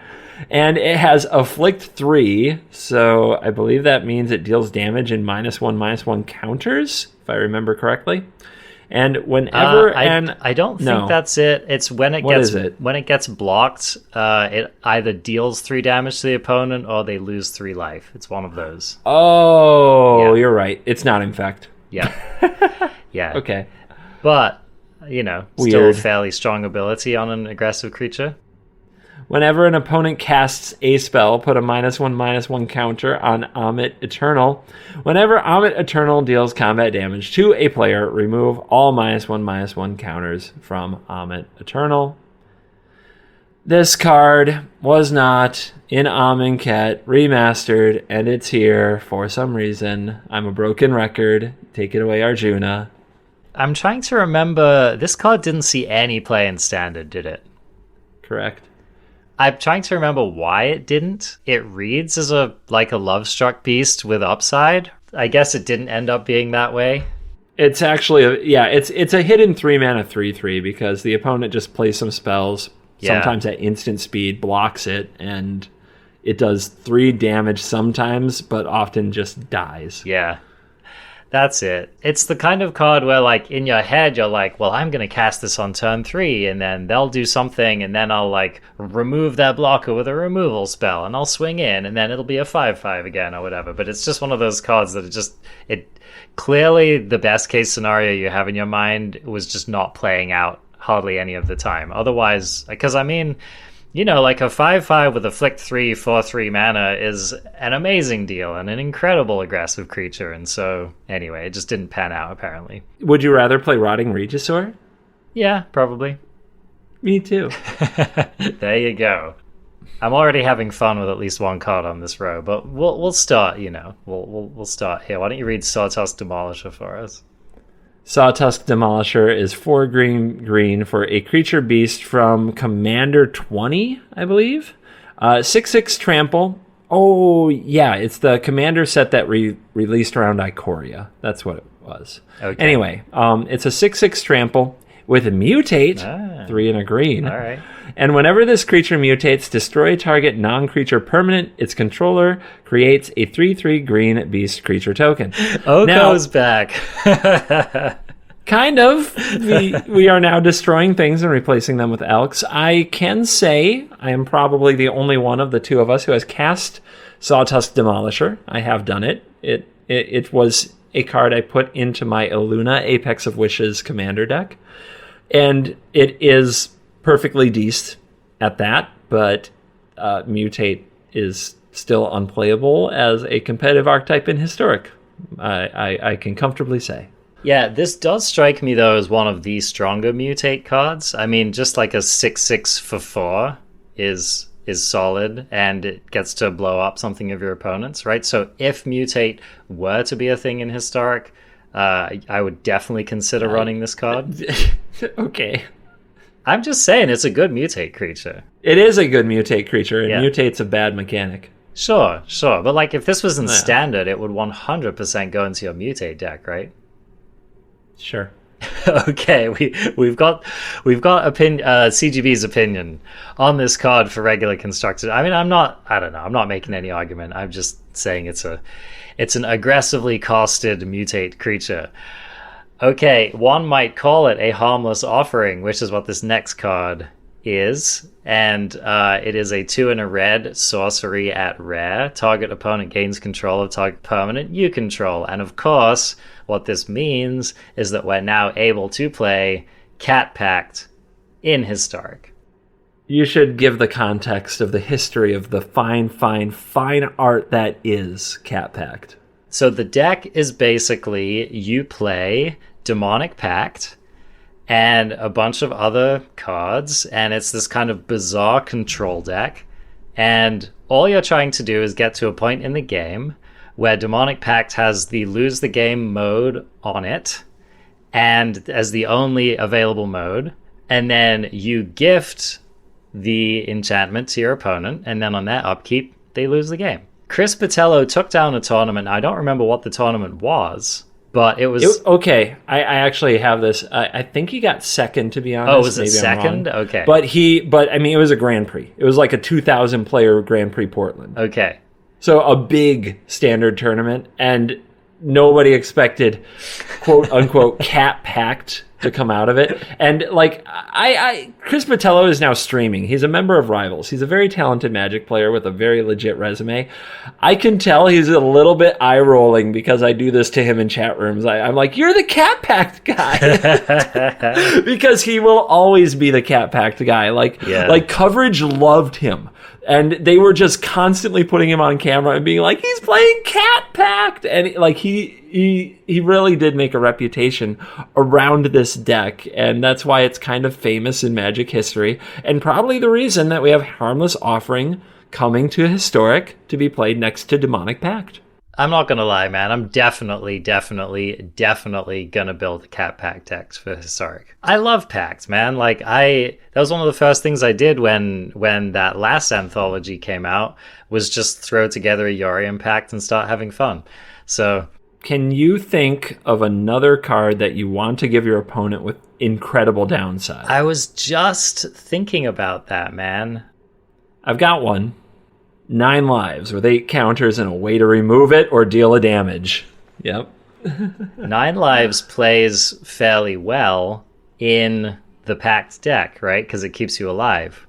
And it has Afflict 3, so I believe that means it deals damage in -1/-1 counters, if I remember correctly. And whenever I don't think that's it. It's when it gets blocked, it either deals 3 damage to the opponent or they lose 3 life. It's one of those. Oh, yeah. You're right. It's not infect. Yeah. Yeah. Okay. But, still Weird. fairly strong ability on an aggressive creature. Whenever an opponent casts a spell, put a -1/-1 counter on Amit Eternal. Whenever Amit Eternal deals combat damage to a player, remove all -1/-1 counters from Amit Eternal. This card was not in Amonkhet Remastered, and it's here for some reason. I'm a broken record. Take it away, Arjuna. I'm trying to remember. This card didn't see any play in Standard, did it? Correct. I'm trying to remember why it didn't. It reads as a Love-Struck Beast with upside. I guess it didn't end up being that way. It's actually it's a hidden 3-mana 3/3 because the opponent just plays some spells, sometimes at instant speed, blocks it, and it does 3 damage sometimes, but often just dies. Yeah. That's it. It's the kind of card where, in your head, you're like, well, I'm going to cast this on turn 3, and then they'll do something, and then I'll, remove that blocker with a removal spell, and I'll swing in, and then it'll be a 5/5 again, or whatever. But it's just one of those cards that it clearly the best case scenario you have in your mind was just not playing out hardly any of the time. Otherwise, because, a 5/5 with Afflict 3 for 3 mana is an amazing deal and an incredible aggressive creature. And so, anyway, it just didn't pan out, apparently. Would you rather play Rotting Regisaur? Yeah, probably. Me too. There you go. I'm already having fun with at least one card on this row, but we'll start, we'll start here. Why don't you read Sawtusk Demolisher for us? Sawtusk Demolisher is 4 green for a creature beast from Commander 20, I believe. 6/6 trample. Oh, yeah, it's the Commander set that released around Ikoria. That's what it was. Okay. Anyway, it's a 6/6 trample with a mutate, 3 and a green. All right. And whenever this creature mutates, destroy target non-creature permanent. Its controller creates a 3/3 green beast creature token. Oko's back. Kind of. We are now destroying things and replacing them with elks. I can say I am probably the only one of the two of us who has cast Sawtusk Demolisher. I have done it. It was a card I put into my Illuna Apex of Wishes commander deck. And it is perfectly decent at that, but Mutate is still unplayable as a competitive archetype in Historic. I can comfortably say. Yeah, this does strike me, though, as one of the stronger mutate cards. I mean, just like a 6/6 for 4 is solid, and it gets to blow up something of your opponent's, right? So if mutate were to be a thing in Historic, I would definitely consider running this card. Okay. I'm just saying, it's a good mutate creature. It is a good mutate creature, and Yeah. mutate's a bad mechanic. Sure. But like, if this was in Standard, it would 100% go into your mutate deck, right? Sure. Okay, we've got CGB's opinion on this card for regular constructed. I mean, I'm not making any argument. I'm just saying it's an aggressively costed mutate creature. Okay, one might call it a harmless offering, which is what this next card is, and it is a 2 and a red sorcery at rare. Target opponent gains control of target permanent you control, and of course, what this means is that we're now able to play Cat Pact in Historic. You should give the context of the history of the fine art that is Cat Pact. So the deck is basically you play Demonic Pact and a bunch of other cards, and it's this kind of bizarre control deck, and all you're trying to do is get to a point in the game where Demonic Pact has the lose the game mode on it, and as the only available mode, and then you gift the enchantment to your opponent, and then on their upkeep, they lose the game. Chris Patello took down a tournament. I don't remember what the tournament was, but it was... okay, I actually have this. I think he got second, to be honest. Oh, was it Maybe second? I'm wrong. Okay. But I mean, it was a Grand Prix. It was like a 2,000 player Grand Prix Portland. Okay. So a big Standard tournament, and nobody expected, quote unquote, Cat Pact to come out of it. And like, Chris Patello is now streaming. He's a member of Rivals. He's a very talented Magic player with a very legit resume. I can tell he's a little bit eye rolling because I do this to him in chat rooms. I'm like, you're the Cat Pact guy, because he will always be the Cat Pact guy. Like Coverage loved him. And they were just constantly putting him on camera and being like, he's playing Cat Pact. And like he really did make a reputation around this deck. And that's why it's kind of famous in Magic history. And probably the reason that we have Harmless Offering coming to Historic to be played next to Demonic Pact. I'm not going to lie, man. I'm definitely going to build a Cat Pact deck for Historic. I love Pact, man. Like, that was one of the first things I did when that last anthology came out, was just throw together a Yorion Pact and start having fun. So, can you think of another card that you want to give your opponent with incredible downside? I was just thinking about that, man. I've got one. 9 lives with 8 counters and a way to remove it or deal a damage. Yep. 9 lives plays fairly well in the Pact deck, right? Because it keeps you alive.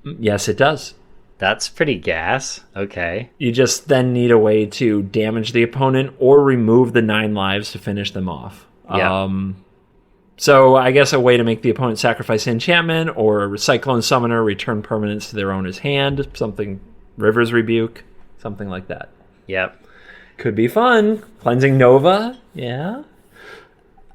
Yes, it does. That's pretty gas. Okay. You just then need a way to damage the opponent or remove the 9 lives to finish them off. Yeah. So I guess a way to make the opponent sacrifice enchantment or Cyclone Summoner, return permanents to their owner's hand, something... River's Rebuke, something like that. Yep. Could be fun. Cleansing Nova, yeah.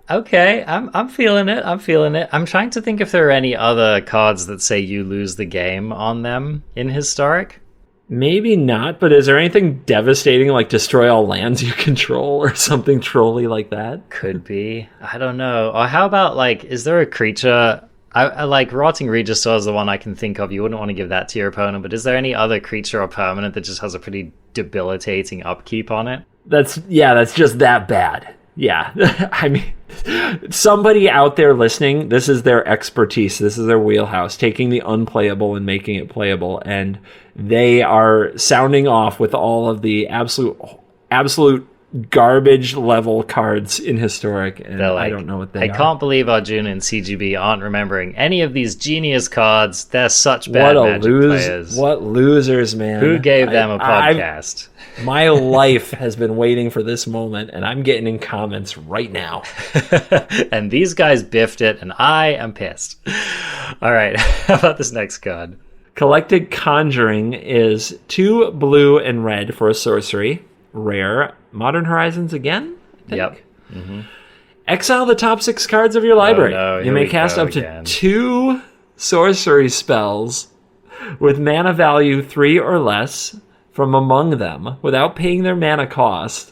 Okay, I'm feeling it. I'm trying to think if there are any other cards that say you lose the game on them in Historic. Maybe not, but is there anything devastating like destroy all lands you control or something trolly like that? Could be. I don't know. Or how about, like, is there a creature... I like Rotting Regisaur is the one I can think of. You wouldn't want to give that to your opponent, but is there any other creature or permanent that just has a pretty debilitating upkeep on it? That's just that bad. Yeah. I mean, somebody out there listening, this is their expertise. This is their wheelhouse, taking the unplayable and making it playable. And they are sounding off with all of the absolute garbage level cards in Historic, and like, I don't know what they are. I can't believe Arjuna and CGB aren't remembering any of these genius cards. They're such bad Magic players. What losers, man. Who gave them a podcast? My life has been waiting for this moment, and I'm getting in comments right now. And these guys biffed it, and I am pissed. All right, how about this next card? Collected Conjuring is 2 blue and red for a sorcery. Rare. Modern Horizons again, I think. Yep. Mm-hmm. Exile the top 6 cards of your library. no, you here may we cast go up to again. 2 sorcery spells with mana value 3 or less from among them without paying their mana cost.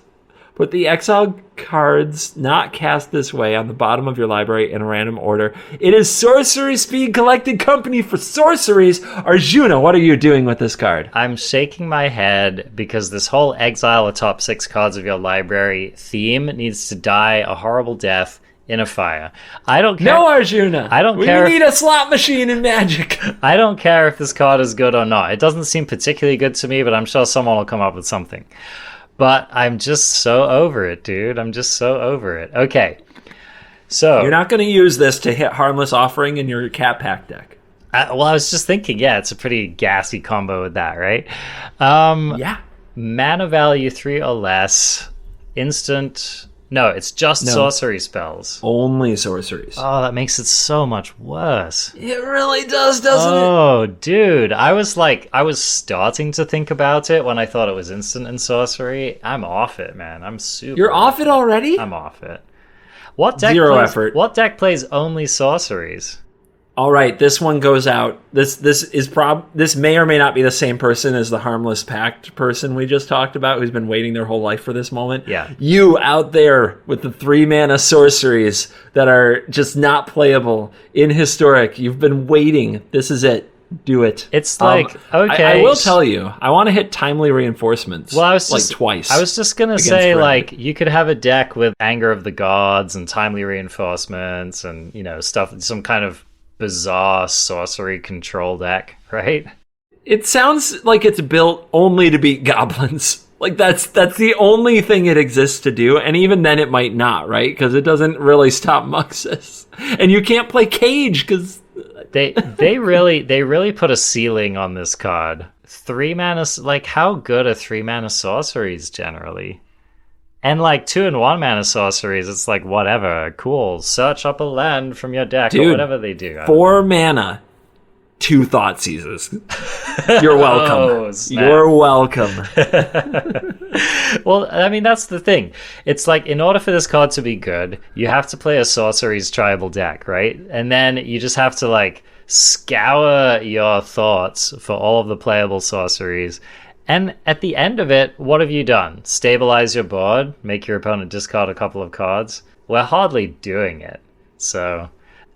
Put the exiled cards not cast this way on the bottom of your library in a random order. It is Sorcery Speed Collected Company for sorceries. Arjuna, what are you doing with this card? I'm shaking my head because this whole exile the top 6 cards of your library theme needs to die a horrible death in a fire. I don't care. No, Arjuna. I don't care. We need a slot machine in Magic. I don't care if this card is good or not. It doesn't seem particularly good to me, but I'm sure someone will come up with something. But I'm just so over it, dude. I'm just so over it. Okay. So you're not going to use this to hit Harmless Offering in your Cat Pack deck. I was just thinking, yeah, it's a pretty gassy combo with that, right? Yeah. Mana value 3 or less. Instant. No, it's just sorcery spells. Only sorceries. Oh, that makes it so much worse. It really does, doesn't it? Oh, dude. I was starting to think about it when I thought it was instant and sorcery. I'm off it, man. I'm super. You're off it already? I'm off it. What deck Zero plays, effort. What deck plays only sorceries? All right, this one goes out. This may or may not be the same person as the Harmless Pact person we just talked about, who's been waiting their whole life for this moment. Yeah. You out there with the 3 mana sorceries that are just not playable in Historic. You've been waiting. This is it. Do it. It's like, okay. I will tell you, I want to hit Timely Reinforcements. Well, I was just, twice. I was just gonna say, like, you could have a deck with Anger of the Gods and Timely Reinforcements and, stuff, some kind of bizarre sorcery control deck, right? It sounds like it's built only to beat goblins. Like that's the only thing it exists to do, and even then it might not, right? Because it doesn't really stop Muxus, and you can't play Cage because they really put a ceiling on this card. 3 mana, like how good are 3 mana sorceries generally? And like 2 and 1 mana sorceries, it's like whatever, cool. Search up a land from your deck or whatever they do. 4 mana, 2 Thoughtseizes. You're welcome. Oh, you're welcome. Well, I mean that's the thing. It's like in order for this card to be good, you have to play a sorceries tribal deck, right? And then you just have to like scour your thoughts for all of the playable sorceries. And at the end of it, what have you done? Stabilize your board, make your opponent discard a couple of cards? We're hardly doing it. So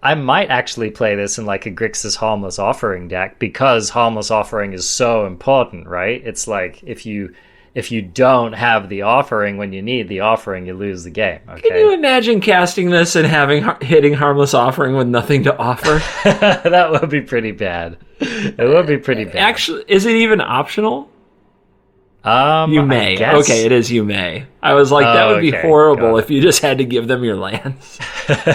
I might actually play this in like a Grixis Harmless Offering deck because Harmless Offering is so important, right? It's like if you don't have the offering when you need the offering, you lose the game. Okay? Can you imagine casting this and hitting Harmless Offering with nothing to offer? That would be pretty bad. It would be pretty bad. Actually, is it even optional? You may. Okay, it is you may. I was like, that would be horrible if you just had to give them your lands.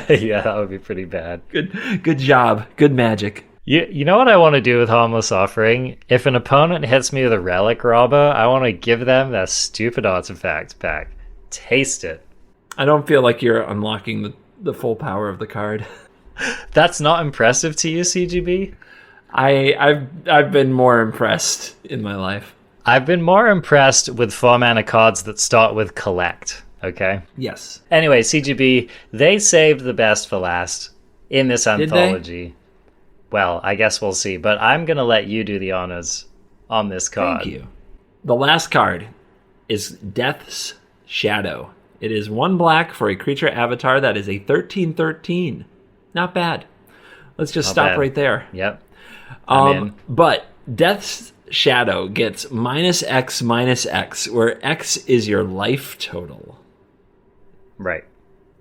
Yeah, that would be pretty bad. Good job. Good magic. You know what I want to do with Harmless Offering? If an opponent hits me with a Relic Robber, I want to give them that stupid artifact back. Taste it. I don't feel like you're unlocking the full power of the card. That's not impressive to you, CGB? I've been more impressed in my life. I've been more impressed with 4 mana cards that start with collect, okay? Yes. Anyway, CGB, they saved the best for last in this anthology. Did they? Well, I guess we'll see, but I'm going to let you do the honors on this card. Thank you. The last card is Death's Shadow. It is 1 black for a creature avatar that is a 13/13. Not bad. Let's just stop right there. Yep. But Death's Shadow gets -X, where X is your life total. Right.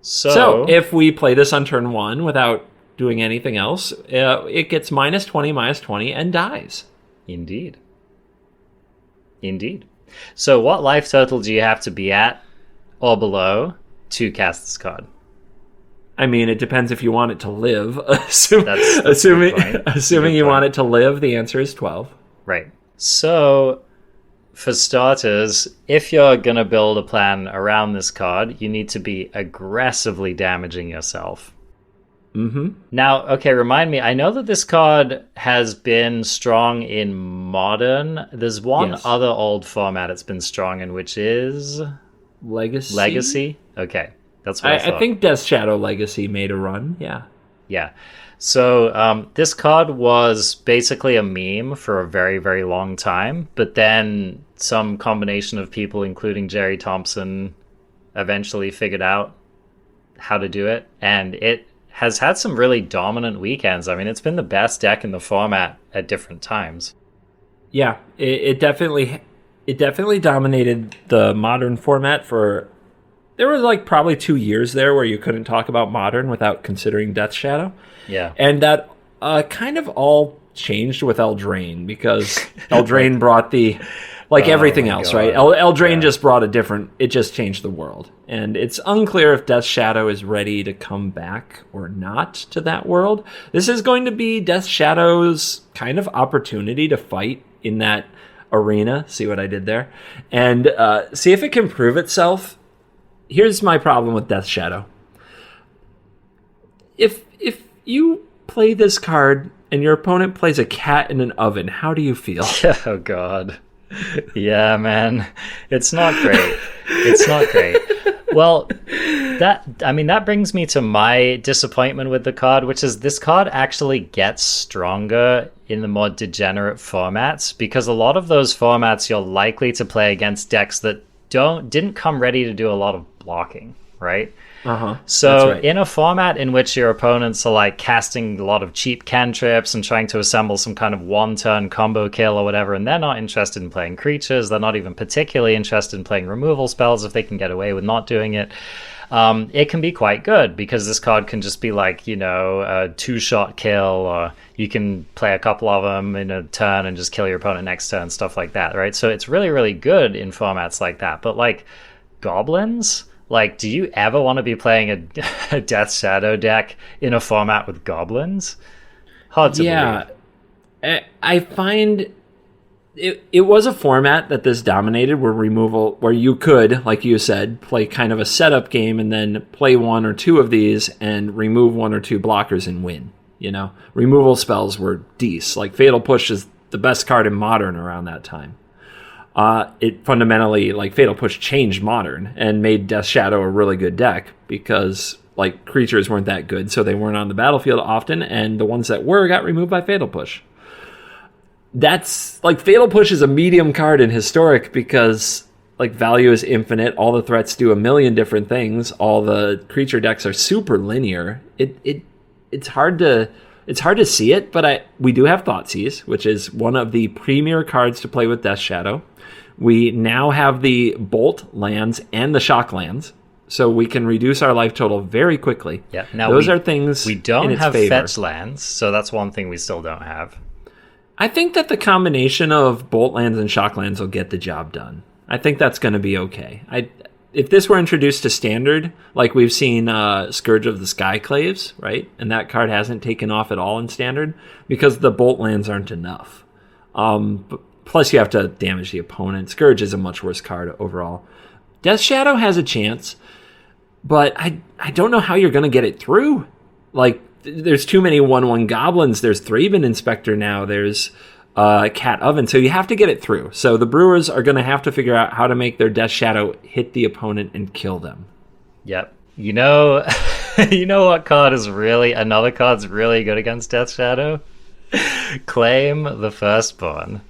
So if we play this on turn 1 without doing anything else, it gets -20, and dies. Indeed. So what life total do you have to be at or below to cast this card? I mean, it depends if you want it to live. Assuming you want it to live, the answer is 12. Right. So, for starters, if you're going to build a plan around this card, you need to be aggressively damaging yourself. Mm-hmm. Now, okay, remind me, I know that this card has been strong in Modern. There's one other old format it's been strong in, which is... Legacy? Legacy? Okay. That's what I thought. I think Death Shadow Legacy made a run, yeah. Yeah. So this card was basically a meme for a very, very long time, but then some combination of people, including Jerry Thompson, eventually figured out how to do it, and it has had some really dominant weekends. I mean, it's been the best deck in the format at different times. Yeah, it definitely dominated the Modern format for... There was like probably 2 years there where you couldn't talk about Modern without considering Death Shadow. Yeah. And that kind of all changed with Eldraine, because Eldraine brought the... Like everything else, right? Eldraine just brought it just changed the world. And it's unclear if Death Shadow is ready to come back or not to that world. This is going to be Death Shadow's kind of opportunity to fight in that arena. See what I did there? And see if it can prove itself. Here's my problem with Death Shadow. If you play this card and your opponent plays a cat in an oven, how do you feel? Oh, God. Yeah, man. It's not great. It's not great. Well, that brings me to my disappointment with the card, which is this card actually gets stronger in the more degenerate formats, because a lot of those formats you're likely to play against decks that didn't come ready to do a lot of blocking, right? So in a format in which your opponents are like casting a lot of cheap cantrips and trying to assemble some kind of one-turn combo kill or whatever, and they're not interested in playing creatures, they're not even particularly interested in playing removal spells if they can get away with not doing it, it can be quite good, because this card can just be like, a two-shot kill, or you can play a couple of them in a turn and just kill your opponent next turn, stuff like that, right? So it's really, really good in formats like that. But like goblins... Like, do you ever want to be playing a Death Shadow deck in a format with goblins? Hard to believe. I find it was a format that this dominated, where you could, like you said, play kind of a setup game and then play one or two of these and remove one or two blockers and win. Removal spells were decent. Like Fatal Push is the best card in Modern around that time. It fundamentally, like Fatal Push changed Modern and made Death Shadow a really good deck, because like creatures weren't that good, so they weren't on the battlefield often, and the ones that were got removed by Fatal Push. That's like Fatal Push is a medium card in Historic, because like value is infinite, all the threats do a million different things, all the creature decks are super linear. It's hard to see it, but we do have Thoughtseize, which is one of the premier cards to play with Death Shadow. We now have the Bolt lands and the Shock lands, so we can reduce our life total very quickly. Yeah, now those are things we don't in its have favor. fetch lands, so that's one thing we still don't have. I think that the combination of Bolt lands and Shock lands will get the job done. I think that's going to be okay. If this were introduced to Standard, like we've seen Scourge of the Skyclaves, right? And that card hasn't taken off at all in Standard, because the Bolt lands aren't enough. Plus you have to damage the opponent. Scourge is a much worse card overall. Death Shadow has a chance, but I don't know how you're going to get it through. Like, there's too many 1/1 goblins. There's Thraben Inspector now. There's Cat Oven. So you have to get it through. So the Brewers are going to have to figure out how to make their Death Shadow hit the opponent and kill them. Yep. You know what another card's really good against Death Shadow? Claim the Firstborn.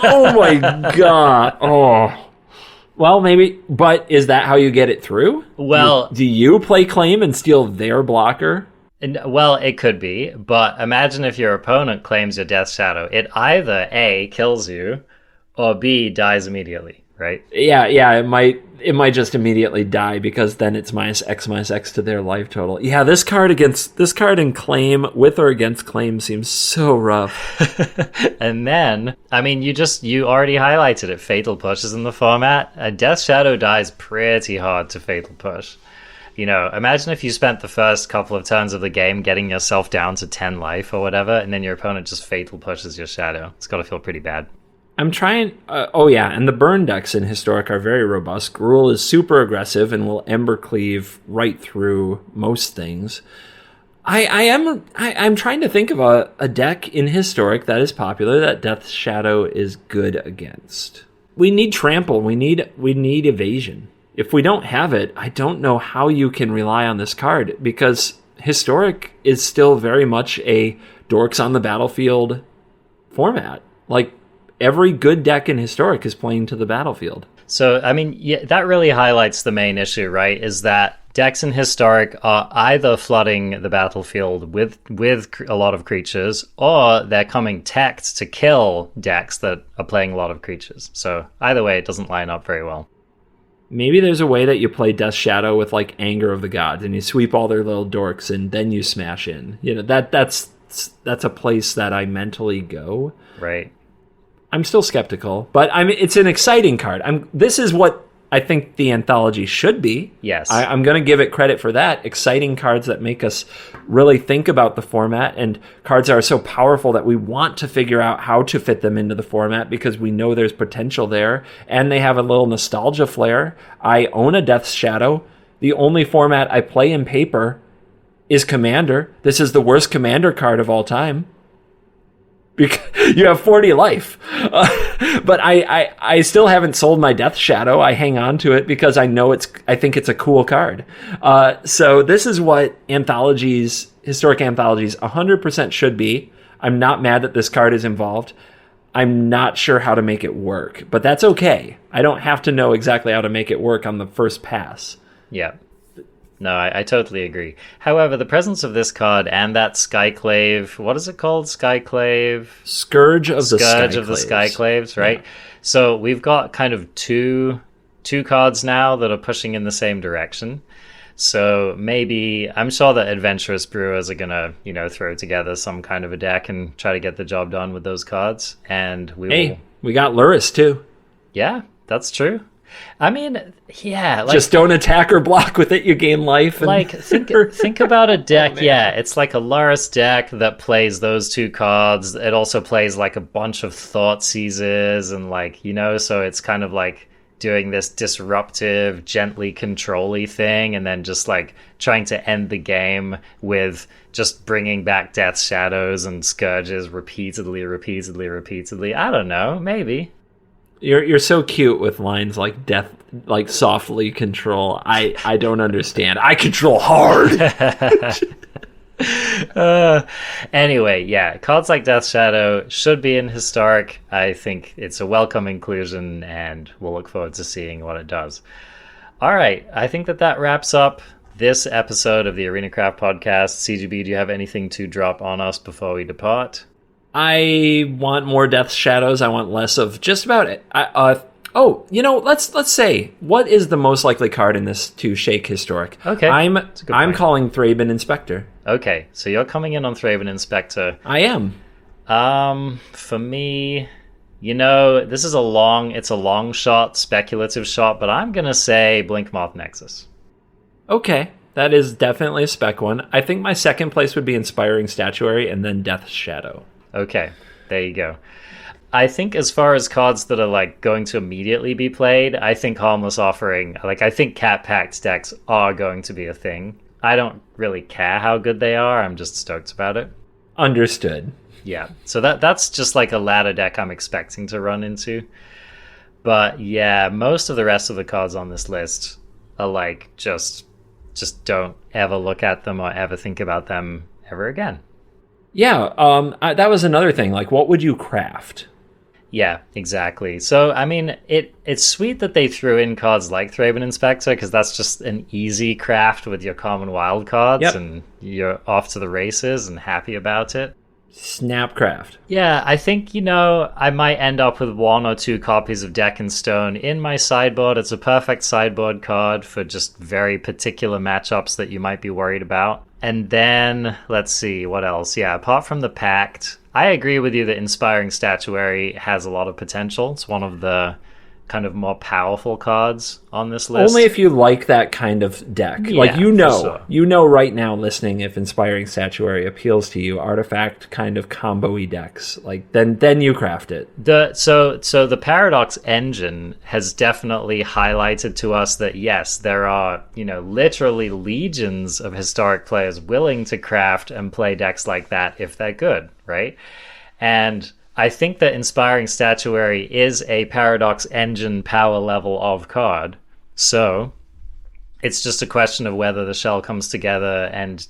Oh my god. Oh. Well, maybe, but is that how you get it through? Well, do you play Claim and steal their blocker? Well, it could be, but imagine if your opponent claims your Death Shadow. It either A, kills you, or B, dies immediately, right? Yeah, it might just immediately die, because then it's -X to their life total. Yeah, this card in Claim, with or against Claim, seems so rough. And then, I mean, you already highlighted it. Fatal Push is in the format. A Death Shadow dies pretty hard to Fatal Push. Imagine if you spent the first couple of turns of the game getting yourself down to 10 life or whatever, and then your opponent just Fatal Pushes your Shadow. It's got to feel pretty bad. I'm trying... and the burn decks in Historic are very robust. Gruul is super aggressive and will Ember Cleave right through most things. I'm trying to think of a deck in Historic that is popular that Death Shadow is good against. We need Trample. We need Evasion. if we don't have it, I don't know how you can rely on this card, because Historic is still very much a dorks on the battlefield format. Like, every good deck in Historic is playing to the battlefield. So, I mean, yeah, that really highlights the main issue, right? Is that decks in Historic are either flooding the battlefield with a lot of creatures, or they're coming teched to kill decks that are playing a lot of creatures. So either way, it doesn't line up very well. Maybe there's a way that you play Death Shadow with, like, Anger of the Gods, and you sweep all their little dorks, and then you smash in. You know, that's a place that I mentally go. Right. I'm still skeptical, but it's an exciting card. This is what I think the anthology should be. Yes. I'm going to give it credit for that. Exciting cards that make us really think about the format, and cards that are so powerful that we want to figure out how to fit them into the format because we know there's potential there, and they have a little nostalgia flair. I own a Death Shadow. The only format I play in paper is Commander. This is the worst Commander card of all time. Because you have 40 life. But I still haven't sold my Death Shadow. I hang on to it because I think it's a cool card. So this is what Historic Anthologies 100% should be. I'm not mad that this card is involved. I'm not sure how to make it work, but that's okay. I don't have to know exactly how to make it work on the first pass. Yeah. No, I totally agree. However, the presence of this card and that Skyclave, what is it called? Skyclave? Scourge of the Skyclaves, right? Yeah. So we've got kind of two cards now that are pushing in the same direction. So maybe, I'm sure that adventurous brewers are going to, throw together some kind of a deck and try to get the job done with those cards. And we got Luris too. Yeah, that's true. I mean, yeah. Like, just don't attack or block with it, you gain life. And like, think about a deck, it's like a Luris deck that plays those two cards. It also plays, like, a bunch of Thought Seizes and, like, so it's kind of like doing this disruptive, gently control-y thing, and then just, like, trying to end the game with just bringing back Death Shadows and Scourges repeatedly. I don't know, maybe. You're so cute with lines like death, like softly control. I don't understand. I control hard. Anyway, yeah, cards like Death Shadow should be in Historic. I think it's a welcome inclusion, and we'll look forward to seeing what it does. All right, I think that wraps up this episode of the Arena Craft Podcast. CGB, do you have anything to drop on us before we depart? I want more Death Shadows. I want less of just about it. Let's say, what is the most likely card in this to shake Historic? Okay, I'm calling Thraben Inspector. Okay, so you're coming in on Thraben Inspector. I am. For me, this is a long shot, speculative shot, but I'm gonna say Blinkmoth Nexus. Okay, that is definitely a spec one. I think my second place would be Inspiring Statuary and then Death Shadow. Okay, there you go. I think as far as cards that are, like, going to immediately be played, I think Harmless Offering, I think Cat Pact decks are going to be a thing. I don't really care how good they are, I'm just stoked about it. Understood. Yeah, so that's just like a ladder deck I'm expecting to run into. But yeah, most of the rest of the cards on this list are like, just don't ever look at them or ever think about them ever again. Yeah, that was another thing. Like, what would you craft? Yeah, exactly. So, I mean, it's sweet that they threw in cards like Thraben Inspector, because that's just an easy craft with your common wild cards, and you're off to the races and happy about it. Snapcraft. Yeah, I think, I might end up with 1 or 2 copies of Deck and Stone in my sideboard. It's a perfect sideboard card for just very particular matchups that you might be worried about. And then, let's see, what else? Yeah, apart from the Pact, I agree with you that Inspiring Statuary has a lot of potential. It's one of the kind of more powerful cards on this list. Only if you like that kind of deck. Yeah, like, you know right now listening, if Inspiring Statuary appeals to you, artifact kind of combo-y decks. Like, then you craft it. So the Paradox engine has definitely highlighted to us that, yes, there are, literally legions of Historic players willing to craft and play decks like that if they're good, right? And I think that Inspiring Statuary is a Paradox engine power level of card. So it's just a question of whether the shell comes together and,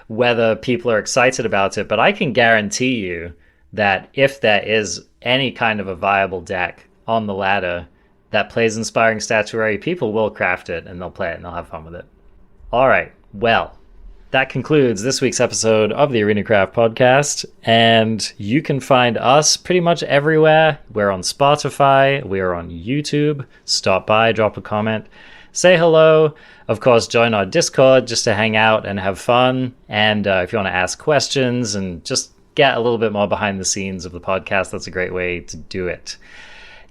whether people are excited about it. But I can guarantee you that if there is any kind of a viable deck on the ladder that plays Inspiring Statuary, people will craft it and they'll play it and they'll have fun with it. All right. Well, that concludes this week's episode of the Arena Craft podcast, and you can find us pretty much everywhere. We're on Spotify, we're on YouTube. Stop by, drop a comment, say hello. Of course, join our Discord just to hang out and have fun. And if you want to ask questions and just get a little bit more behind the scenes of the podcast, that's a great way to do it.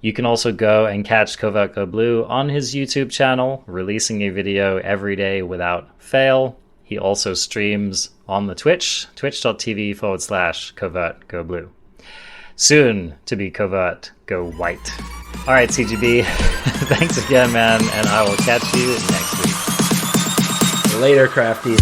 You can also go and catch Covertgoblue on his YouTube channel, releasing a video every day without fail. He also streams on the twitch.tv/CovertGoBlue. Soon to be Covert Go White. All right, CGB, thanks again, man, and I will catch you next week. Later, crafties.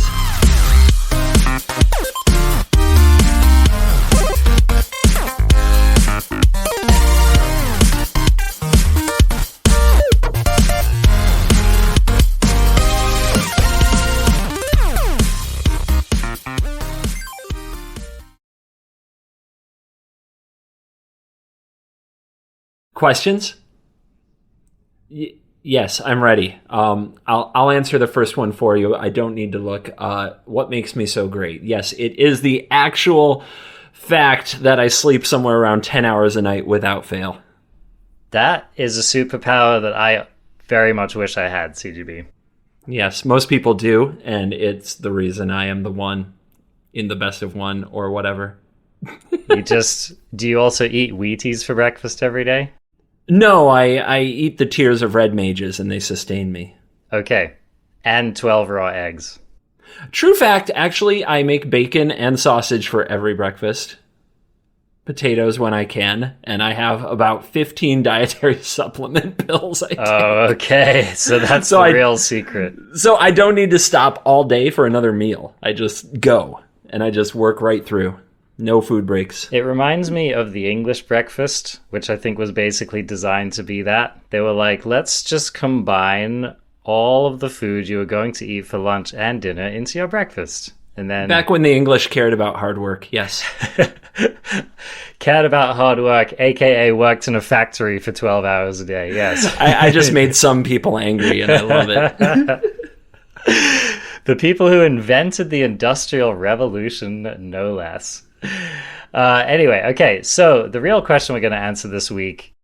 Questions? Yes, I'm ready. I'll answer the first one for you. I don't need to look. What makes me so great? Yes, it is the actual fact that I sleep somewhere around 10 hours a night without fail. That is a superpower that I very much wish I had, CGB. Yes, most people do, and it's the reason I am the one in the best of one or whatever. Do you also eat Wheaties for breakfast every day? No, I eat the tears of red mages and they sustain me. Okay. And 12 raw eggs. True fact, actually, I make bacon and sausage for every breakfast. Potatoes when I can, and I have about 15 dietary supplement pills I take. Oh, okay. So that's the real secret. So I don't need to stop all day for another meal. I just go, and I just work right through. No food breaks. It reminds me of the English breakfast, which I think was basically designed to be that. They were like, let's just combine all of the food you were going to eat for lunch and dinner into your breakfast. And then back when the English cared about hard work, yes. Cared about hard work, aka worked in a factory for 12 hours a day, yes. I just made some people angry, and I love it. The people who invented the Industrial Revolution, no less. Anyway, okay, so the real question we're going to answer this week